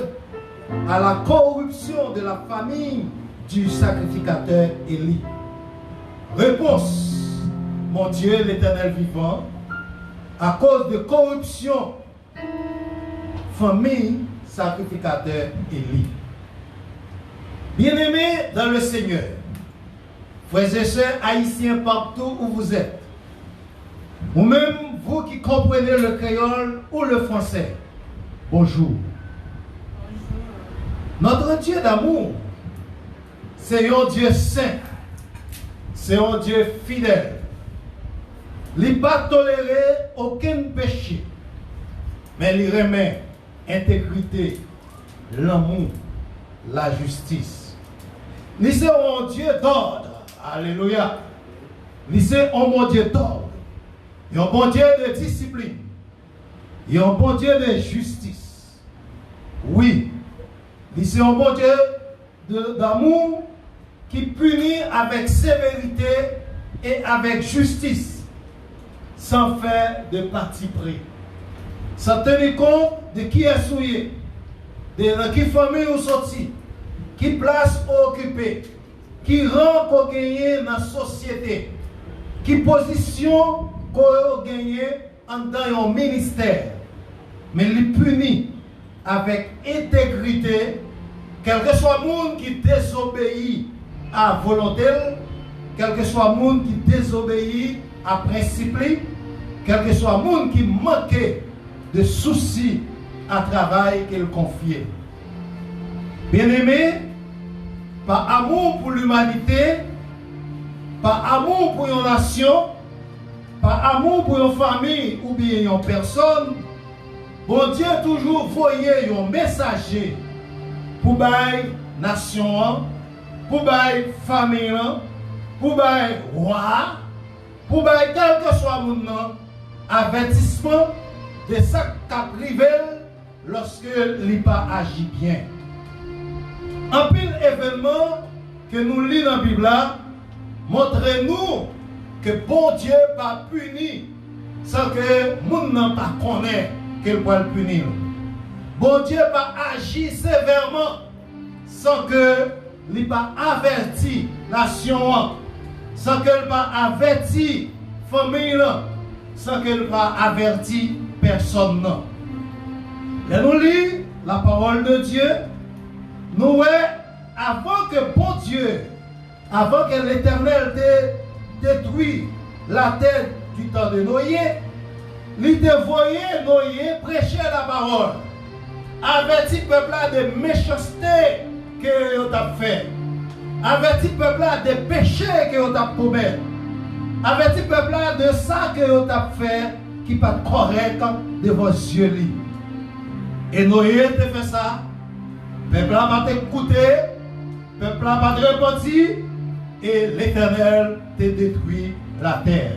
à la corruption de la famille du sacrificateur Élie. Réponse, mon Dieu, l'Éternel vivant, à cause de corruption, famille sacrificateur Élie. Bien-aimés dans le Seigneur, frères et sœurs haïtiens partout où vous êtes, ou même vous qui comprenez le créole ou le français, bonjour. Notre Dieu d'amour, c'est un Dieu saint, c'est un Dieu fidèle. Il n'a pas toléré aucun péché, mais il remet l'intégrité, l'amour, la justice. Il c'est un Dieu d'ordre, alléluia. Il c'est un bon Dieu d'ordre, il un bon Dieu de discipline, il un bon Dieu de justice. Oui, il c'est un bon Dieu d'amour qui punit avec sévérité et avec justice, sans faire de parti pris, sans tenir compte de qui est souillé, de qui famille ou sorti, qui place occupée, qui rang qu'on gagne dans la société, qui position qu'on gagne dans un ministère, mais il punit avec intégrité, quel que soit le monde qui désobéit à volonté, quel que soit le monde qui désobéit à principe, quel que soit le monde qui manque de soucis à travail qu'il confie. Bien-aimé, par amour pour l'humanité, par amour pour une nation, par amour pour une famille ou bien une personne, bon Dieu toujours voyait un messager pour la nation, pour la famille, pour le roi, pour quel que soit le monde, avertissement de ce qui a privé lorsque il n'a pas agi bien. En pile événement que nous lisons dans la Bible, montrez-nous que bon Dieu va punir sans que le monde n'a pas connaît qu'il va le punir. Bon Dieu va agir sévèrement sans que il va avertir la nation, sans qu'il va avertir la famille, sans qu'il va avertir personne. Et nous lisons la parole de Dieu. Nous voyons, avant que bon Dieu, avant que l'Éternel détruit la terre du temps de Noé, il dévoyait Noé prêcher la parole. Avertit le peuple de méchanceté que vous avez fait. Avertit le peuple des péchés que vous avez commis. Avertit le peuple de ça que vous avez fait qui n'est pas correct de vos yeux. Et Noé a fait ça. Le peuple a écouté, le peuple a répondu, et l'Éternel a détruit la terre.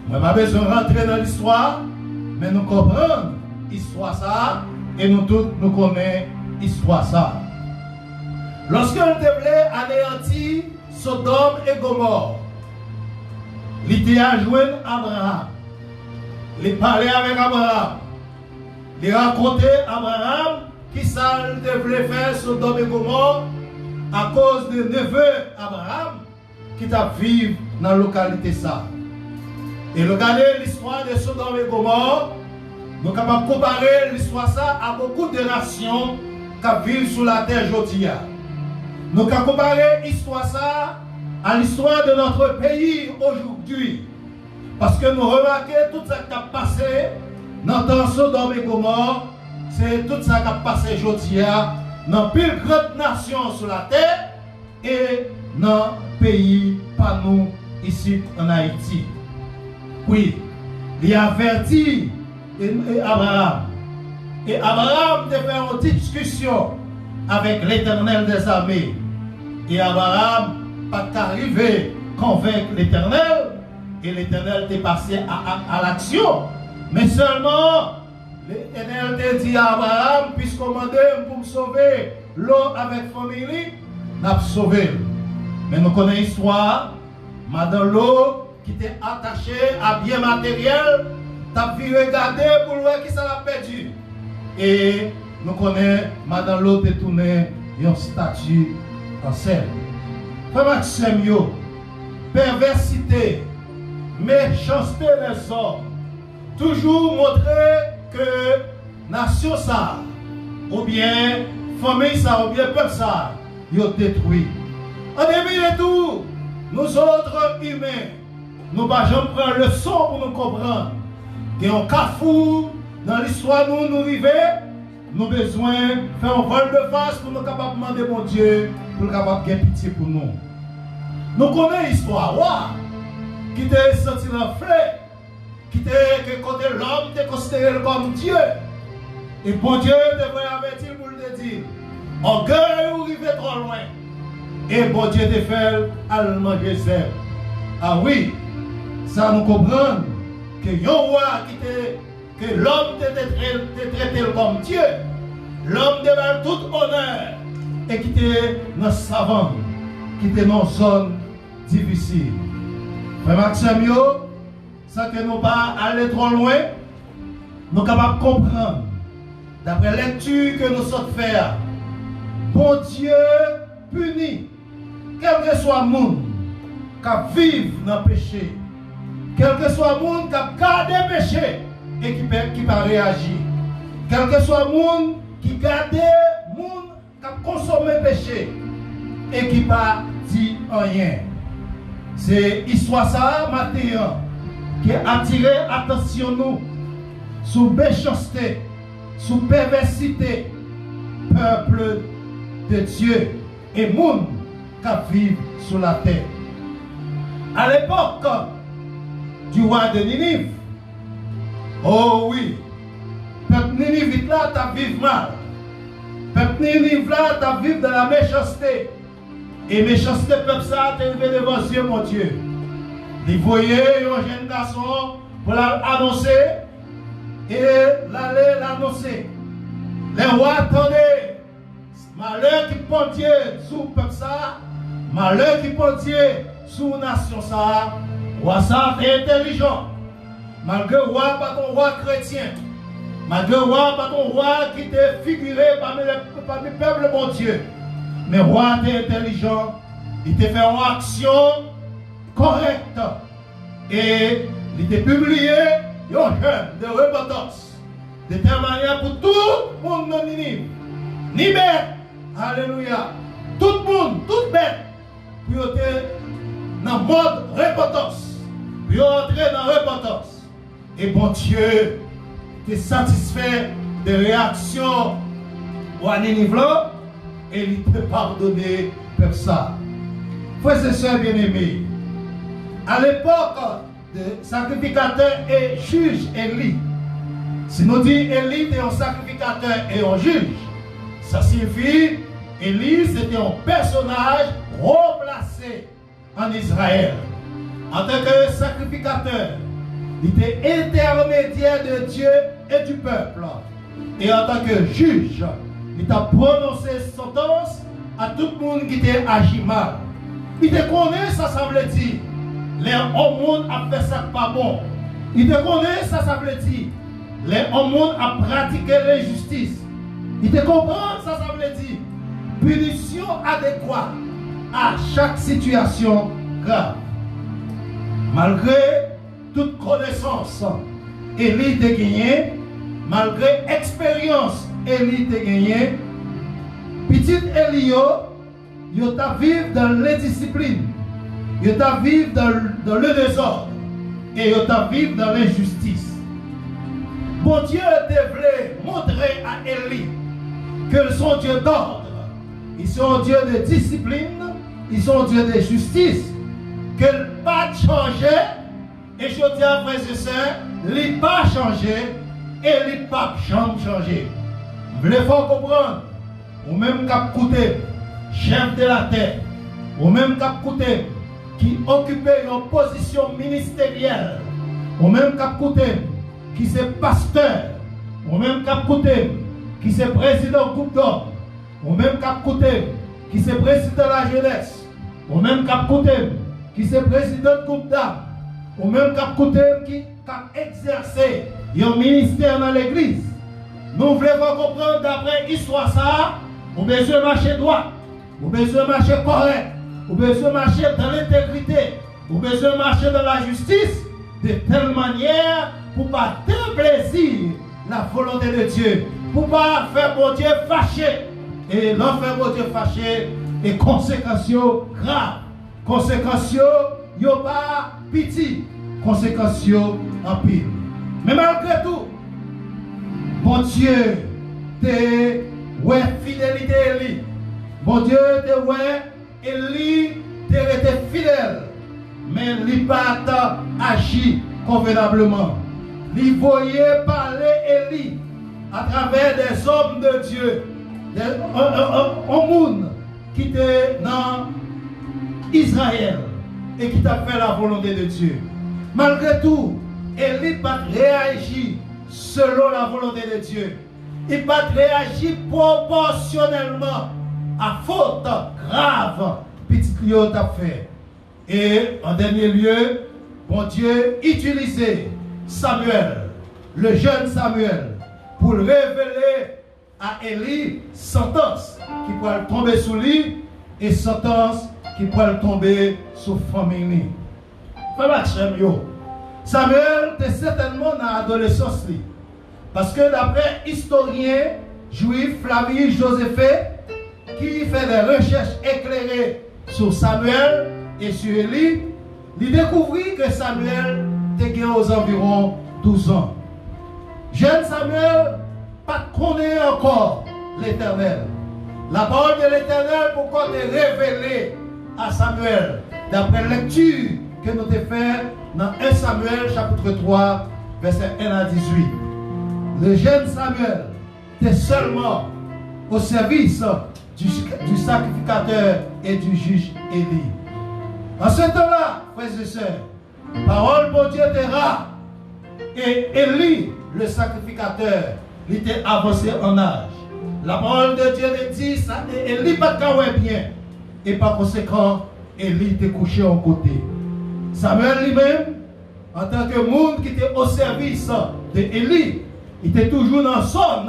Moi, je n'ai pas besoin de rentrer dans l'histoire, mais nous comprenons l'histoire ça, et nous tous nous connaissons l'histoire ça. Lorsque le devait anéantir Sodome et Gomorrhe, il a joint Abraham. Il parlait avec Abraham. Il racontait à Abraham qui ça devait faire Sodome et Gomorrhe à cause de neveu Abraham qui t'a vécu dans la localité ça. Et regardez l'histoire de Sodome et Gomorrhe, nous sommes capables de comparer l'histoire ça à beaucoup de nations qui vivent sur la terre aujourd'hui. Nous sommes capables de comparer l'histoire ça à l'histoire de notre pays aujourd'hui. Parce que nous remarquons tout ce qui a passé dans le temps Sodome et Gomorrhe, c'est tout ça qui a passé aujourd'hui dans pile grande nation sur la terre et dans le pays, pas nous, ici en Haïti. Oui, il a averti Abraham. Et Abraham a fait une discussion avec l'Éternel des armées. Et Abraham n'a pas arrivé à convaincre l'Éternel. Et l'Éternel est passé à l'action. Mais seulement, l'Éternel a dit à Abraham, puisque commandé pour me sauver l'eau avec famille, n'a pas sauvé. Mais nous connaissons l'histoire. Madame l'eau qui était attachée à bien matériel, t'as vu regarder pour voir qui ça l'a perdu. et nous connaissons, madame l'autre détourné, un statut en scène. Frère Maxime, perversité, méchanceté des hommes, toujours montrer que nation ça, ou bien famille ça, ou bien peuple ça, ils ont détruit. En début de tout, nous autres humains, nous ne pouvons pas prendre le son pour nous comprendre. Il y a un carrefour dans l'histoire où nous vivons, nous avons besoin de faire un vol de face pour nous capables de demander mon Dieu, pour nous capables de faire pitié pour nous. Nous connaissons l'histoire, qui était senti l'enflé, qui était que côté l'homme était considéré comme Dieu. Et bon Dieu devrait avertir pour le dire, orgueil ou arrivé trop loin. Et bon Dieu te fait allemand Joseph. Ah oui, ça nous comprend que que l'homme te traité comme Dieu. L'homme devait tout honneur et qui était dans savant, qui était dans une zone difficile. Frère Maxime, ça que nous pas aller trop loin, nous sommes capables de comprendre, d'après la lecture que nous sommes faire, bon Dieu punit, quel que soit le monde qui vit dans le péché, quel que soit le monde qui garde le péché et qui peut réagir, quel que soit le monde qui garde le monde qui consomme le péché et qui ne dit rien. C'est l'histoire ça, Matthieu, qui a attiré l'attention nous sur méchanceté, sur perversité, peuple de Dieu et monde qui vivent sur la terre. À l'époque du roi de Ninive, oh oui, peuple Ninive là, tu vivre mal. Peuple Ninive là, tu vivre dans la méchanceté. Et méchanceté peuple ça, tu élevé devant Dieu, mon Dieu. Il voyait un jeune garçon pour l'annoncer et l'aller l'annoncer. Les rois attendaient. Malheur qui prend Dieu sous peuple ça, malheur qui prend Dieu sous nation ça, roi ça est intelligent. Malgré roi pas ton roi chrétien, malgré roi pas ton roi qui t'est figuré parmi le peuple bon Dieu. Mais roi était intelligent, il t'a fait une action correcte et il t'a publié un jeune de repentance de telle manière pour tout le monde de Ninive, ni bête, alléluia, tout le monde, toute bête, pour être dans le mode repentance, pour entrer dans la repentance. Et bon Dieu, t'es satisfait des réactions à Ninive là, et il peut pardonner comme ça. Frères et sœurs bien-aimés, à l'époque de sacrificateur et juge Élie, si nous disons Élie était un sacrificateur et un juge, ça signifie Élie c'était un personnage remplacé en Israël. En tant que sacrificateur, il était intermédiaire de Dieu et du peuple. Et en tant que juge, il a prononcé sentence à tout le monde qui était agi mal. Il te connaît, ça veut dire. Les hommes a fait ça pas bon. Il te connaît, ça veut dire. Les hommes a pratiqué l'injustice. Il te comprend, ça veut dire. Punition adéquate à chaque situation grave. Malgré toute connaissance, Élie a gagné. Malgré expérience, Élie a gagné. Petit Élie, il a vécu dans l'indiscipline. Il a vécu dans le désordre. Et il a vécu dans l'injustice. Bon Dieu devait montrer à Élie que son Dieu d'ordre. Ils sont Dieu de discipline. Ils sont Dieu de justice. Que le pas changé. Et je dis à frères et sœurs, il pas changé. Et il pas changé. Vous voulez faire comprendre? Ou même qu'à côté, chef de la terre, ou même qu'à côté, qui occupait une position ministérielle, ou même qu'à côté, qui c'est pasteur, ou même qu'à côté, qui c'est président du groupe d'hommes, ou même qu'à côté, qui c'est président de la jeunesse, ou même qu'à côté, qui c'est président du groupe d'âme, ou même qu'à côté, qui a exercé un ministère dans l'église. nous voulons comprendre d'après l'histoire ça, on a besoin de marcher droit, on a besoin de marcher correct, on a besoin de marcher dans l'intégrité, on a besoin de marcher dans la justice, de telle manière pour ne pas déplaisir la volonté de Dieu, pour ne pas faire mon Dieu fâché. Et l'en faire mon Dieu fâché, et conséquences graves. Conséquences, yo pas petit. Conséquences en pile. Mais malgré tout, mon Dieu, t'es ouais fidélité Élie. Mon Dieu, t'es ouais Élie, t'es resté fidèle. Mais il pas agi convenablement. Il voyait parler Élie à travers des hommes de Dieu. Un monde qui était dans Israël et qui t'a fait la volonté de Dieu. Malgré tout, Élie n'a pas réagi selon la volonté de Dieu. Il n'a pas réagi proportionnellement à faute grave petit Léo t'a fait. Et en dernier lieu, bon Dieu utilisait Samuel, le jeune Samuel, pour révéler à Élie sentence qui pourrait tomber sous lui et sentence qui pourrait tomber sous famille. Samuel était certainement dans l'adolescence. Parce que d'après historien juif Flavius Joséphée, qui fait des recherches éclairées sur Samuel et sur Élie, il découvrit que Samuel était aux environs 12 ans. Jeune Samuel pas connaît encore l'Éternel. La parole de l'Éternel pourquoi est révélée à Samuel d'après la lecture que nous avons fait dans 1 Samuel chapitre 3 verset 1 à 18. Le jeune Samuel était seulement au service du sacrificateur et du juge Élie. En ce temps-là, frères et sœurs, parole de Dieu était rare et Élie, le sacrificateur, il était avancé en âge. La parole de Dieu dit ça, Élie pas de bien. Et par conséquent, Élie était couché en côté. Samuel lui-même, en tant que monde qui était au service de Élie, il était toujours dans son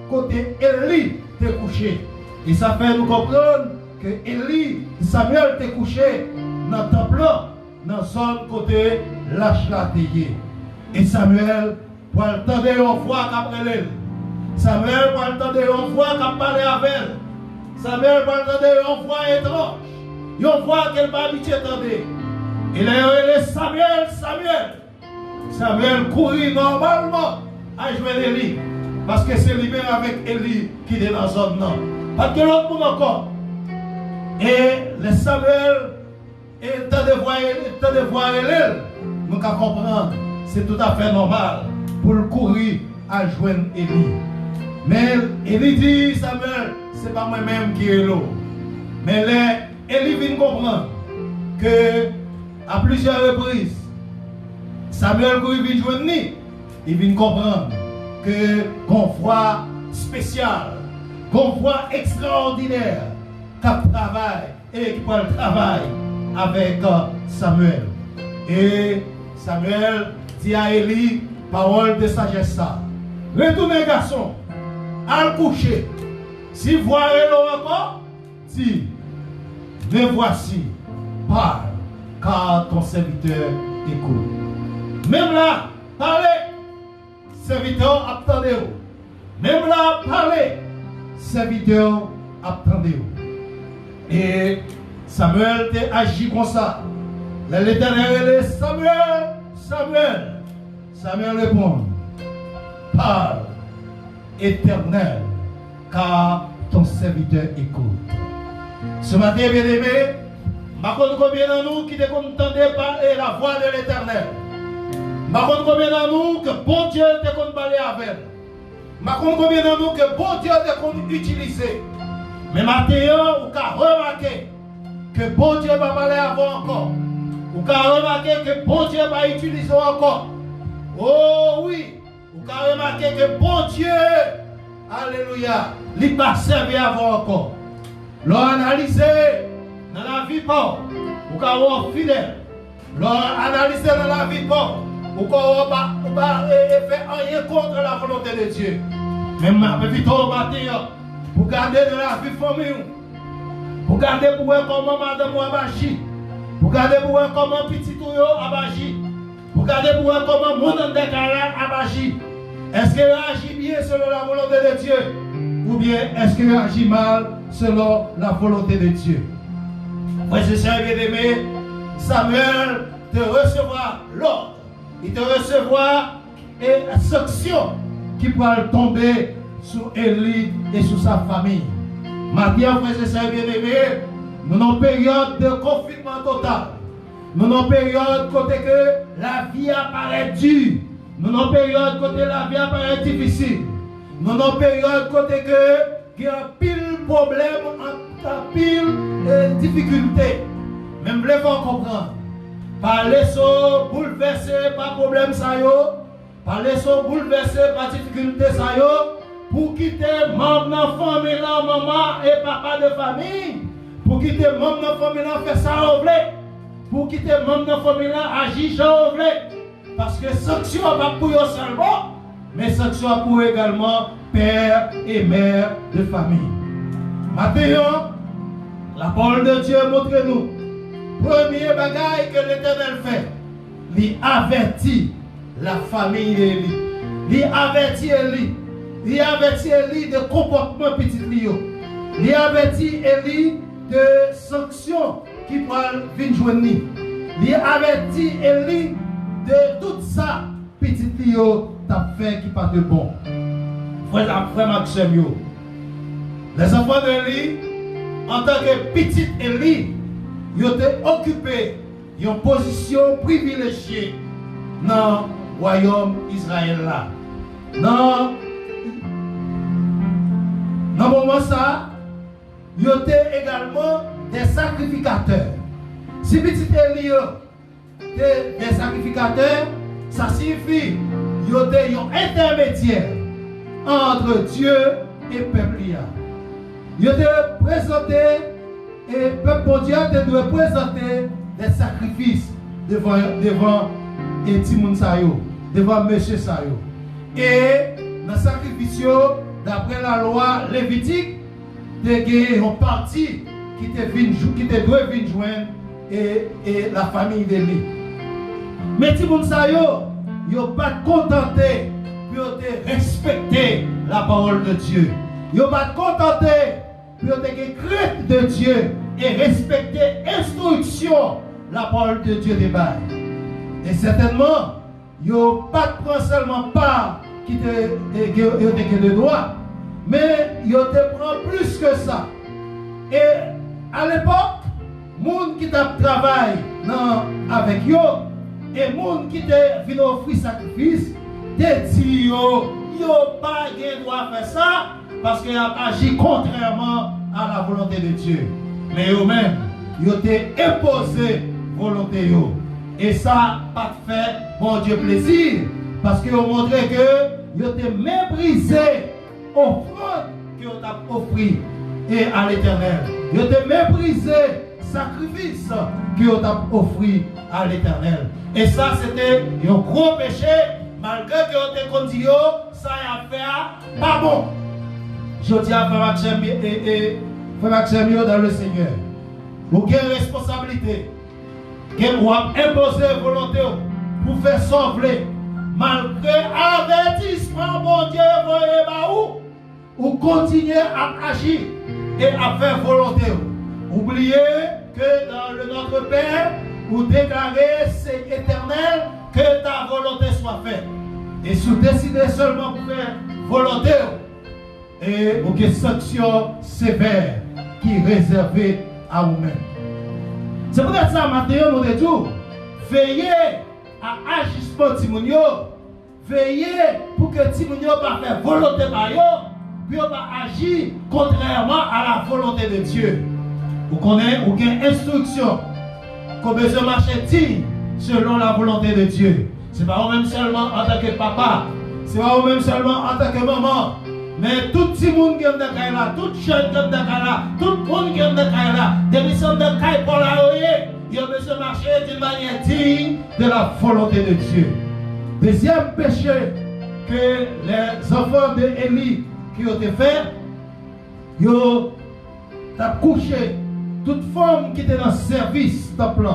côté Élie était couché. Et ça fait nous comprendre que Élie, Samuel était couché dans le temple, dans son côté lâche la théier. Et Samuel, pour entendre une voix qu'après elle. Samuel, pour entendre une voix qui parle avec elle. Samuel, pour entendre une voix étrange. Une voix qu'elle va habituer à entendre. Et là, il est Samuel, Samuel. Samuel courit normalement à jouer Élie. Parce que c'est lui-même avec Élie qui est dans la zone. Non. Parce que l'autre monde encore. Et le Samuel, et le temps de voir Élie, nous pouvons comprendre. C'est tout à fait normal pour le courir à joindre Élie. Mais Élie dit, Samuel, ce n'est pas moi-même qui est là. Mais Élie vient comprendre que à plusieurs reprises, Samuel vient joindre lui. Il vient comprendre que convoi spécial, convoi extraordinaire, qui travaille et qui peut le travail avec Samuel. Et Samuel dit à Élie, parole de sagesse ça. Retournez garçon, à le coucher. Si vous voyez encore, dis, me voici, parle, car ton serviteur écoute. Même là, parlez, serviteur attendez-vous. Même là, parlez, serviteur attendez-vous. Et Samuel a agi comme ça. L'Éternel est Samuel, Samuel. Samuel répond, parle, Éternel, car ton serviteur écoute. Ce matin, bien aimé, je ne sais pas combien de nous qui entendent parler la voix de l'Éternel. Je ne sais pas combien de nous que bon Dieu te parler avec. Je ne sais pas combien de nous que bon Dieu te utiliser. Mais maintenant, vous avez remarqué que bon Dieu va parler avant encore. Vous avez remarqué que bon Dieu va utiliser encore. Oh oui, vous avez remarqué que bon Dieu, alléluia, il va servir avant encore. L'analyser dans la vie pauvre, vous avez être fidèle. L'analyser dans la vie pauvre, vous ne pouvez pas faire rien contre la volonté de Dieu. Même vite au matin, pour garder de la vie famille, pour garder pour voir comment madame Abachi, pour garder pour voir comment petit Touyo Abachi, pour garder pour voir comment mon Ndekara Abachi. Est-ce qu'il agit bien selon la volonté de Dieu ou bien est-ce qu'il agit mal selon la volonté de Dieu? Frères et sœurs bien-aimés, Samuel te recevra l'ordre, il te recevra et sanction qui pourra tomber sur Élie et sur sa famille. Maintenant, frères et sœurs bien-aimés, nous sommes en période de confinement total. Nous sommes en période côté que la vie apparaît dure. Nous sommes en période côté la vie apparaît difficile. Nous sommes en période côté que il y a pile problème, pile difficulté. Même vous devez comprendre. Parler sur bouleversé par problème ça yo, parler sur bouleversé par difficulté ça yo, pour quitter membre de la famille là, maman et papa de famille, pour quitter membre de la famille là, faire ça au blé, pour quitter membre de la famille là, agir ça au blé, parce que sanction pas pour eux seulement, mais sanction pour également père et mère de famille. Maintenant, la parole de Dieu montre-nous. Premier bagage que l'Éternel fait, il avertit la famille d'Élie. Il avertit Élie. Il avertit Élie de comportement petit Lio. Il avertit Élie de sanctions qui pourraient venir joindre. Il avertit Élie de tout ça petit Lio t'a fait qui pas de bon. Frère Maxime, les enfants d'Élie, en tant que petit Élie, ils ont occupé une position privilégiée dans le royaume d'Israël. Dans le moment ça, ils étaient également des sacrificateurs. Si petit Élie était des sacrificateurs, ça signifie qu'ils étaient un intermédiaire entre Dieu et le peuple. Ils étaient présentés. Et le peuple mondial doit présenter des sacrifices devant Timoun Sayo, devant M. Sayo. Et dans le sacrifice, d'après la loi lévitique, il y a une partie qui doit venir joindre et la famille d'Élie. Mais Timoun Sayo, ils n'ont pas contenté pour respecter la parole de Dieu. Ils n'ont pas contenté pour avoir crainte de Dieu et respecter l'instruction, la parole de Dieu des bails. Et certainement, ils n'ont pas pris seulement part qui te de droit, mais ils ont pris plus que ça. Et à l'époque, les gens qui travaillent avec eux et les gens qui viennent offrir sacrifice, ils disent qu'ils n'ont pas le droit de faire ça parce qu'ils ont agi contrairement à la volonté de Dieu. Mais eux-mêmes, ils ont imposé la volonté. Et ça n'a pas fait bon Dieu plaisir parce qu'ils ont montré que ils ont méprisé l'offrande qu'ils ont offert à l'Éternel. Ils ont méprisé le sacrifice qu'ils ont offert à l'Éternel. Et ça, c'était un gros péché, malgré qu'ils ont dit ça a fait pas bon. Je dis à Frère Maxime dans le Seigneur, vous avez une responsabilité, vous avez imposé la volonté pour faire sauver, malgré l'avertissement, mon Dieu, vous continuez à agir et à faire volonté. Oubliez que dans le Notre Père, vous déclarez, c'est éternel, que ta volonté soit faite. Et si vous décidez seulement pour faire volonté, et vous avez une sanction sévère qui est réservée à vous-même. C'est peut-être ça, maintenant, nous disons, veillez à agissement Timounio, veillez pour que Timounio ne pas faire volonté par eux, puis on va agir contrairement à la volonté de Dieu. Vous connaissez, vous avez une instruction qu'on besoin de marcher digne selon la volonté de Dieu. Ce n'est pas vous-même seulement en tant que papa, ce n'est pas vous-même seulement en tant que maman. Mais tout le monde qui est dans le là, tout jeune qui est dans le là, tout le monde qui est dans le là, des missions de Kaï pour la royer, il a besoin de marcher d'une manière digne de la volonté de Dieu. Deuxième péché que les enfants d'Élie qui ont été faits, ils ont couché toute femme qui était dans le service temple,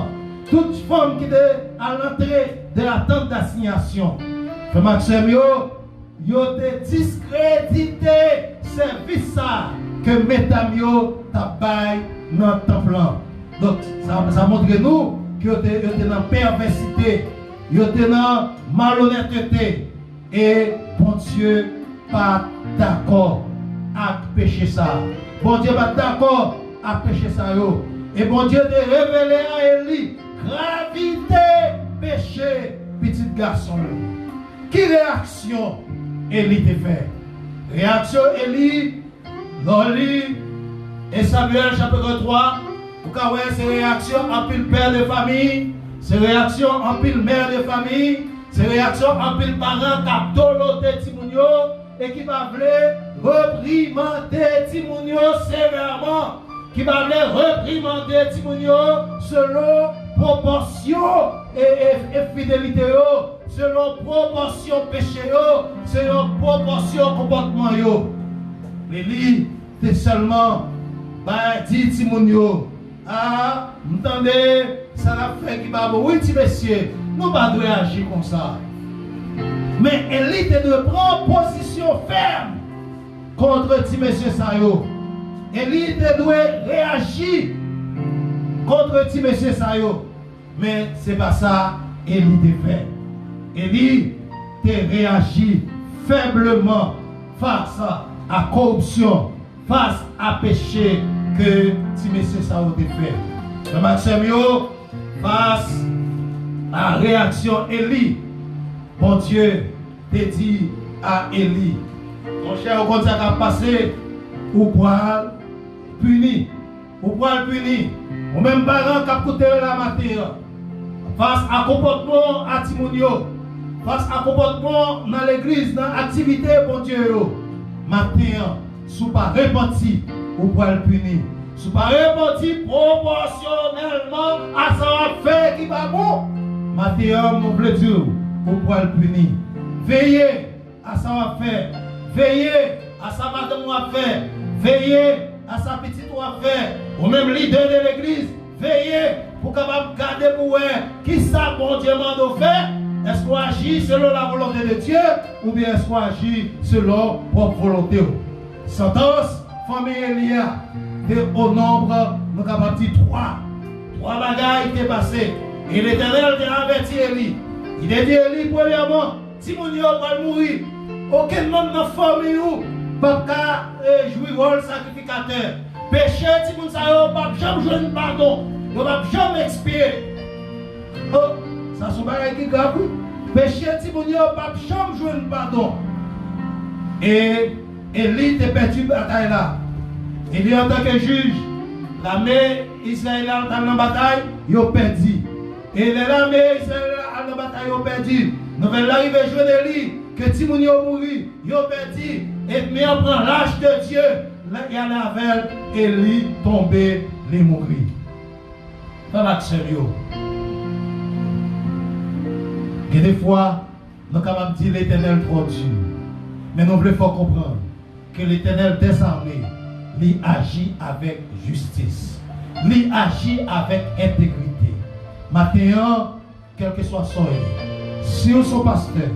toute femme qui était à l'entrée de la tente d'assignation. Frère Maxime, ils ont discrédité service ça que mesdames t'a bail dans le temple. Donc ça montre nous qu'ils étaient dans la perversité, ils étaient dans la malhonnêteté. Et bon Dieu pas d'accord à pécher ça. Bon Dieu pas d'accord à pécher ça. Et bon Dieu de révéler à Élie gravité péché petit garçon. Qui réaction Élie te fait? Réaction Élie, Loli et Samuel chapitre 3. Vous voyez ces réactions en pile père de famille, ces réactions en pile mère de famille, ces réactions en pile parents qui ont doloté Timounio et qui va vouloir reprimander Timounio sévèrement, qui va vouloir reprimander Timounio selon proportion et fidélité, selon proportion péché, selon proportion comportement. L'élie, c'est seulement dit Timounio, ah, entendez, ça l'a fait qui va oui, petit monsieur, nous pas de réagir comme ça. Mais Élie de prendre position ferme contre petit monsieur Sayo. Élie doit réagir contre petit monsieur Sayo. Mais c'est pas ça Élie te fait. Élie te réagit faiblement face à corruption, face à péché que si monsieur Sayo te fait. Le Maxime face à la réaction Élie, bon Dieu te dit à Élie, mon cher, au ça a passé, ou pour punir, ou pour punir, ou même parents qui ont coûté la matière, face à comportement à Timonio, face à comportement dans l'église, dans l'activité, bon Dieu, matin, sous pas repenti, ou pour punir. Si vous ne répondez proportionnellement à sa fait qui va bon, Mathéo, mon bleu Dieu, pour pouvoir le punir. Veillez à sa fait, veillez à sa madame ou fait, veillez à sa petite ou fait, ou même leader de l'église, veillez pour capable garder pour vous qui ça bon Dieu m'a fait. Est-ce qu'on agit selon la volonté de Dieu ou bien est-ce qu'on agit selon propre volonté? Sentence, famille Elia. Au nombre, nous avons dit trois bagailles qui sont passées. Et l'Éternel a averti Élie. Il a dit Élie, premièrement, si mon Dieu va mourir, aucun monde dans la famille ne peut jouer rôle sacrificateur. Péché, si mon Dieu ne peut jamais jouer pardon, ne peut jamais expier. Oh, ça c'est un bagage qui est grave. Péché, si mon Dieu ne peut jamais jouer pardon. Et Élie a perdu la bataille là. Il est en tant que juge, l'armée israélienne dans la bataille, ils ont perdu. Et l'armée israélienne dans la bataille, ils ont perdu. Nous venons arriver à jouer Élie, que Timouni a mouru, ils ont perdu. Et mais on prend l'âge de Dieu, là il y a la veille, Élie tombé, les mourir. Pas l'accès. Et des fois, nous avons dit l'Éternel trop dur. Mais nous voulons comprendre que l'Éternel désarmé. Il agit avec justice. Il agit avec intégrité. Maintenant, quel que soit son si vous êtes pasteur,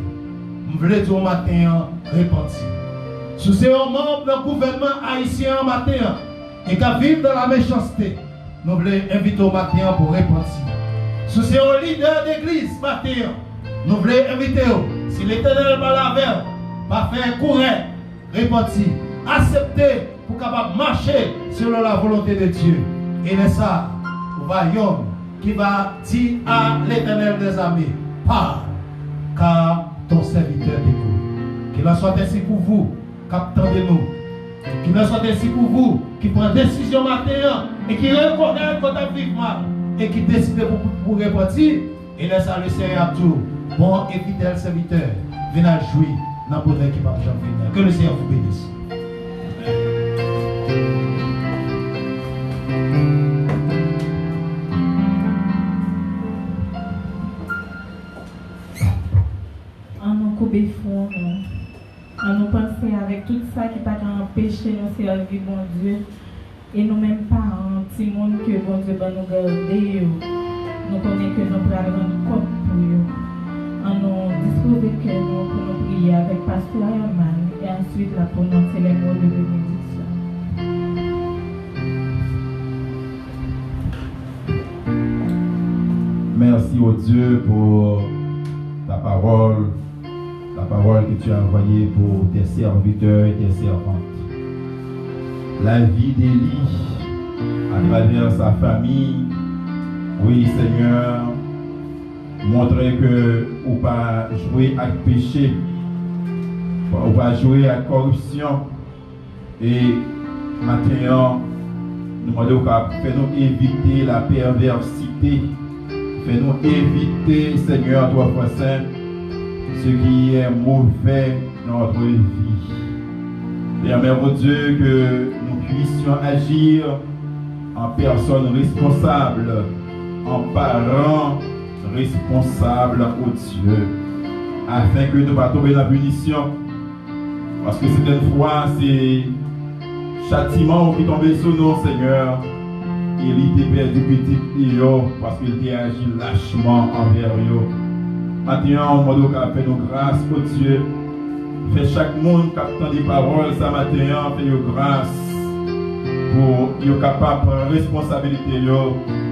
vous voulez dire au matin, repenti. Si vous êtes un membre du gouvernement haïtien matin et qui vivent dans la méchanceté, nous voulons inviter au matin pour repentir. Si vous êtes un leader d'église matin, nous voulons inviter. Si l'Éternel va la faire, pas faire courir, repentir, accepter. Pour capable marcher selon la volonté de Dieu. Et c'est ça, voyons, qui va dire à l'Éternel des armées, parle, car ton serviteur t'écoute. Qu'il en soit ainsi pour vous, qui attendez-nous. Qu'il en soit ainsi pour vous, qui prend décision matin et qui reconnaît qu'on a vécu mal et qui décide pour repartir. Et laisse à le Seigneur Abdou, bon et fidèle serviteur, venez jouir dans le bonheur qui va jamais venir. Que le Seigneur vous bénisse. En nous coupé fond, avec tout ça qui t'a empêché nous servir bon Dieu. Et nous-mêmes parents, petit monde que bon Dieu va nous garder, nous connaissons que nous pourrons rendre compte pour eux. En nous disposer que nous pour nous prier avec Pasteur Herman et ensuite là pour nous célébrer de bénédiction. Merci au Dieu pour ta parole que tu as envoyée pour tes serviteurs et tes servantes. La vie d'Élie à travers sa famille, oui Seigneur, montrer que ou pas jouer avec péché, ou pas jouer avec corruption. Et maintenant, nous demandons fais-nous éviter la perversité. Fais-nous éviter, Seigneur, toi, Frère Saint, ce qui est mauvais dans notre vie. Permets, mon Dieu, que nous puissions agir en personne responsable, en parents responsables au Dieu, afin que nous ne pas tomber dans la punition. Parce que certaines fois, c'est châtiment qui tombe sur nous, Seigneur. Il était perdu petit parce qu'il a agi lâchement envers eux. Maintenant, on m'a fait nos grâces au Dieu. Fait chaque monde qui attend des paroles, ça maintenant, fait nos grâces pour être capable de prendre responsabilité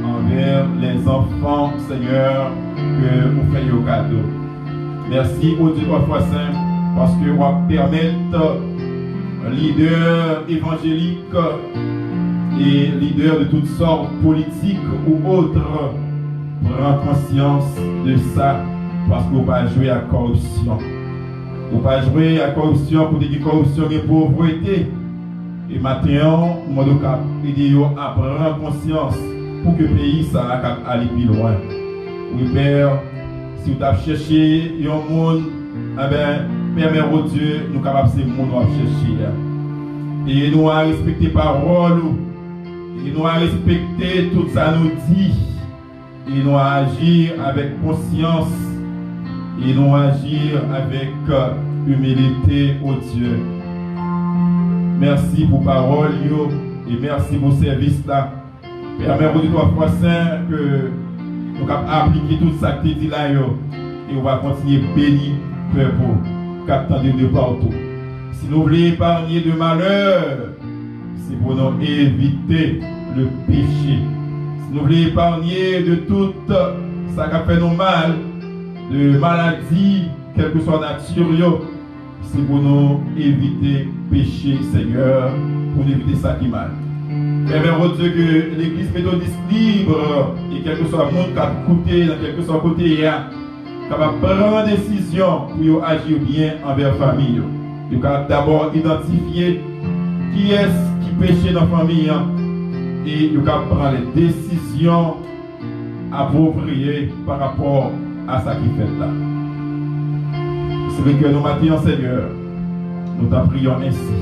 envers les enfants, Seigneur, que vous faites au cadeau. Merci au Dieu, trois fois saint, parce que vous permettez leaders évangéliques et leaders de toutes sortes, politiques ou autres, prendre conscience de ça, parce que vous ne pouvez pas jouer à la corruption. Vous ne pouvez pas jouer à la corruption pour dire que la corruption est pauvreté. Et maintenant, nous devons aider à prendre conscience pour que le pays aille plus loin. Oui, Père, si vous avez cherché un monde, permettez au Dieu, nous sommes capables de ce monde chercher. Et nous avons respecté la parole. Et nous avons respecté tout ça nous dit. Et nous agir avec conscience. Et nous agir avec humilité au Dieu. Merci pour parole et merci pour service là. Permettez-vous de trois fois saint que nous puissions appliquer tout ça que tu dis là et on va continuer béni peuple captant de partout. Si nous voulons épargner de malheur, c'est pour nous éviter le péché. Si nous voulons épargner de tout ça qui fait nous mal, de maladies, quelle que soit la nature, c'est pour nous éviter le péché, Seigneur, pour nous éviter ça qui est mal. Permettez Dieu que l'église méthodiste libre, et quel que soit le monde qui a coûté, dans quel que soit le côté, il capable de prendre des décisions pour agir bien envers la famille. Il capable d'abord identifier qui est-ce qui péché dans la famille et il capable de prendre les décisions appropriées par rapport à ce qui fait là. C'est vrai que nous maintenant, Seigneur, nous t'en prions ainsi.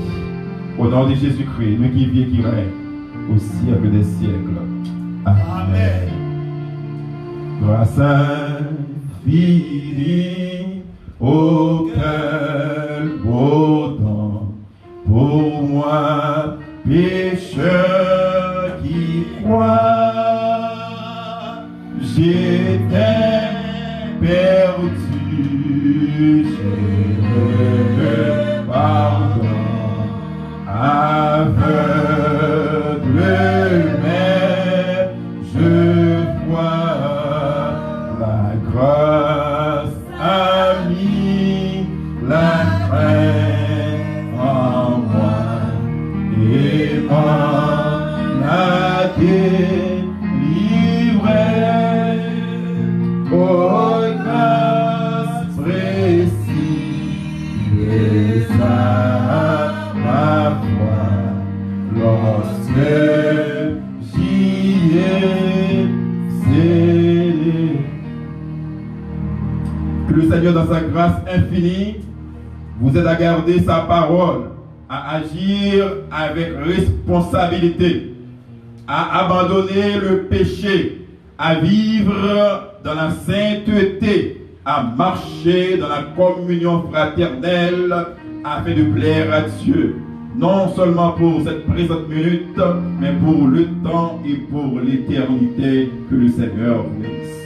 Au nom de Jésus-Christ, nous qui vit et qui règne au siècle des siècles. Amen. Grâce infinie auquel beau temps pour moi, pécheur qui croit, j'étais perdu, j'ai le pardon, aveugle, mais je vois la grâce a mis la crainte en moi et m'en a délivré. Oh, grâce précieuse à ma foi, lorsque j'y ai scellé. Que le Seigneur, dans sa grâce infinie, vous aide à garder sa parole, à agir avec responsabilité, à abandonner le péché, à vivre dans la sainteté, à marcher dans la communion fraternelle afin de plaire à Dieu, non seulement pour cette présente minute, mais pour le temps et pour l'éternité. Que le Seigneur vous bénisse.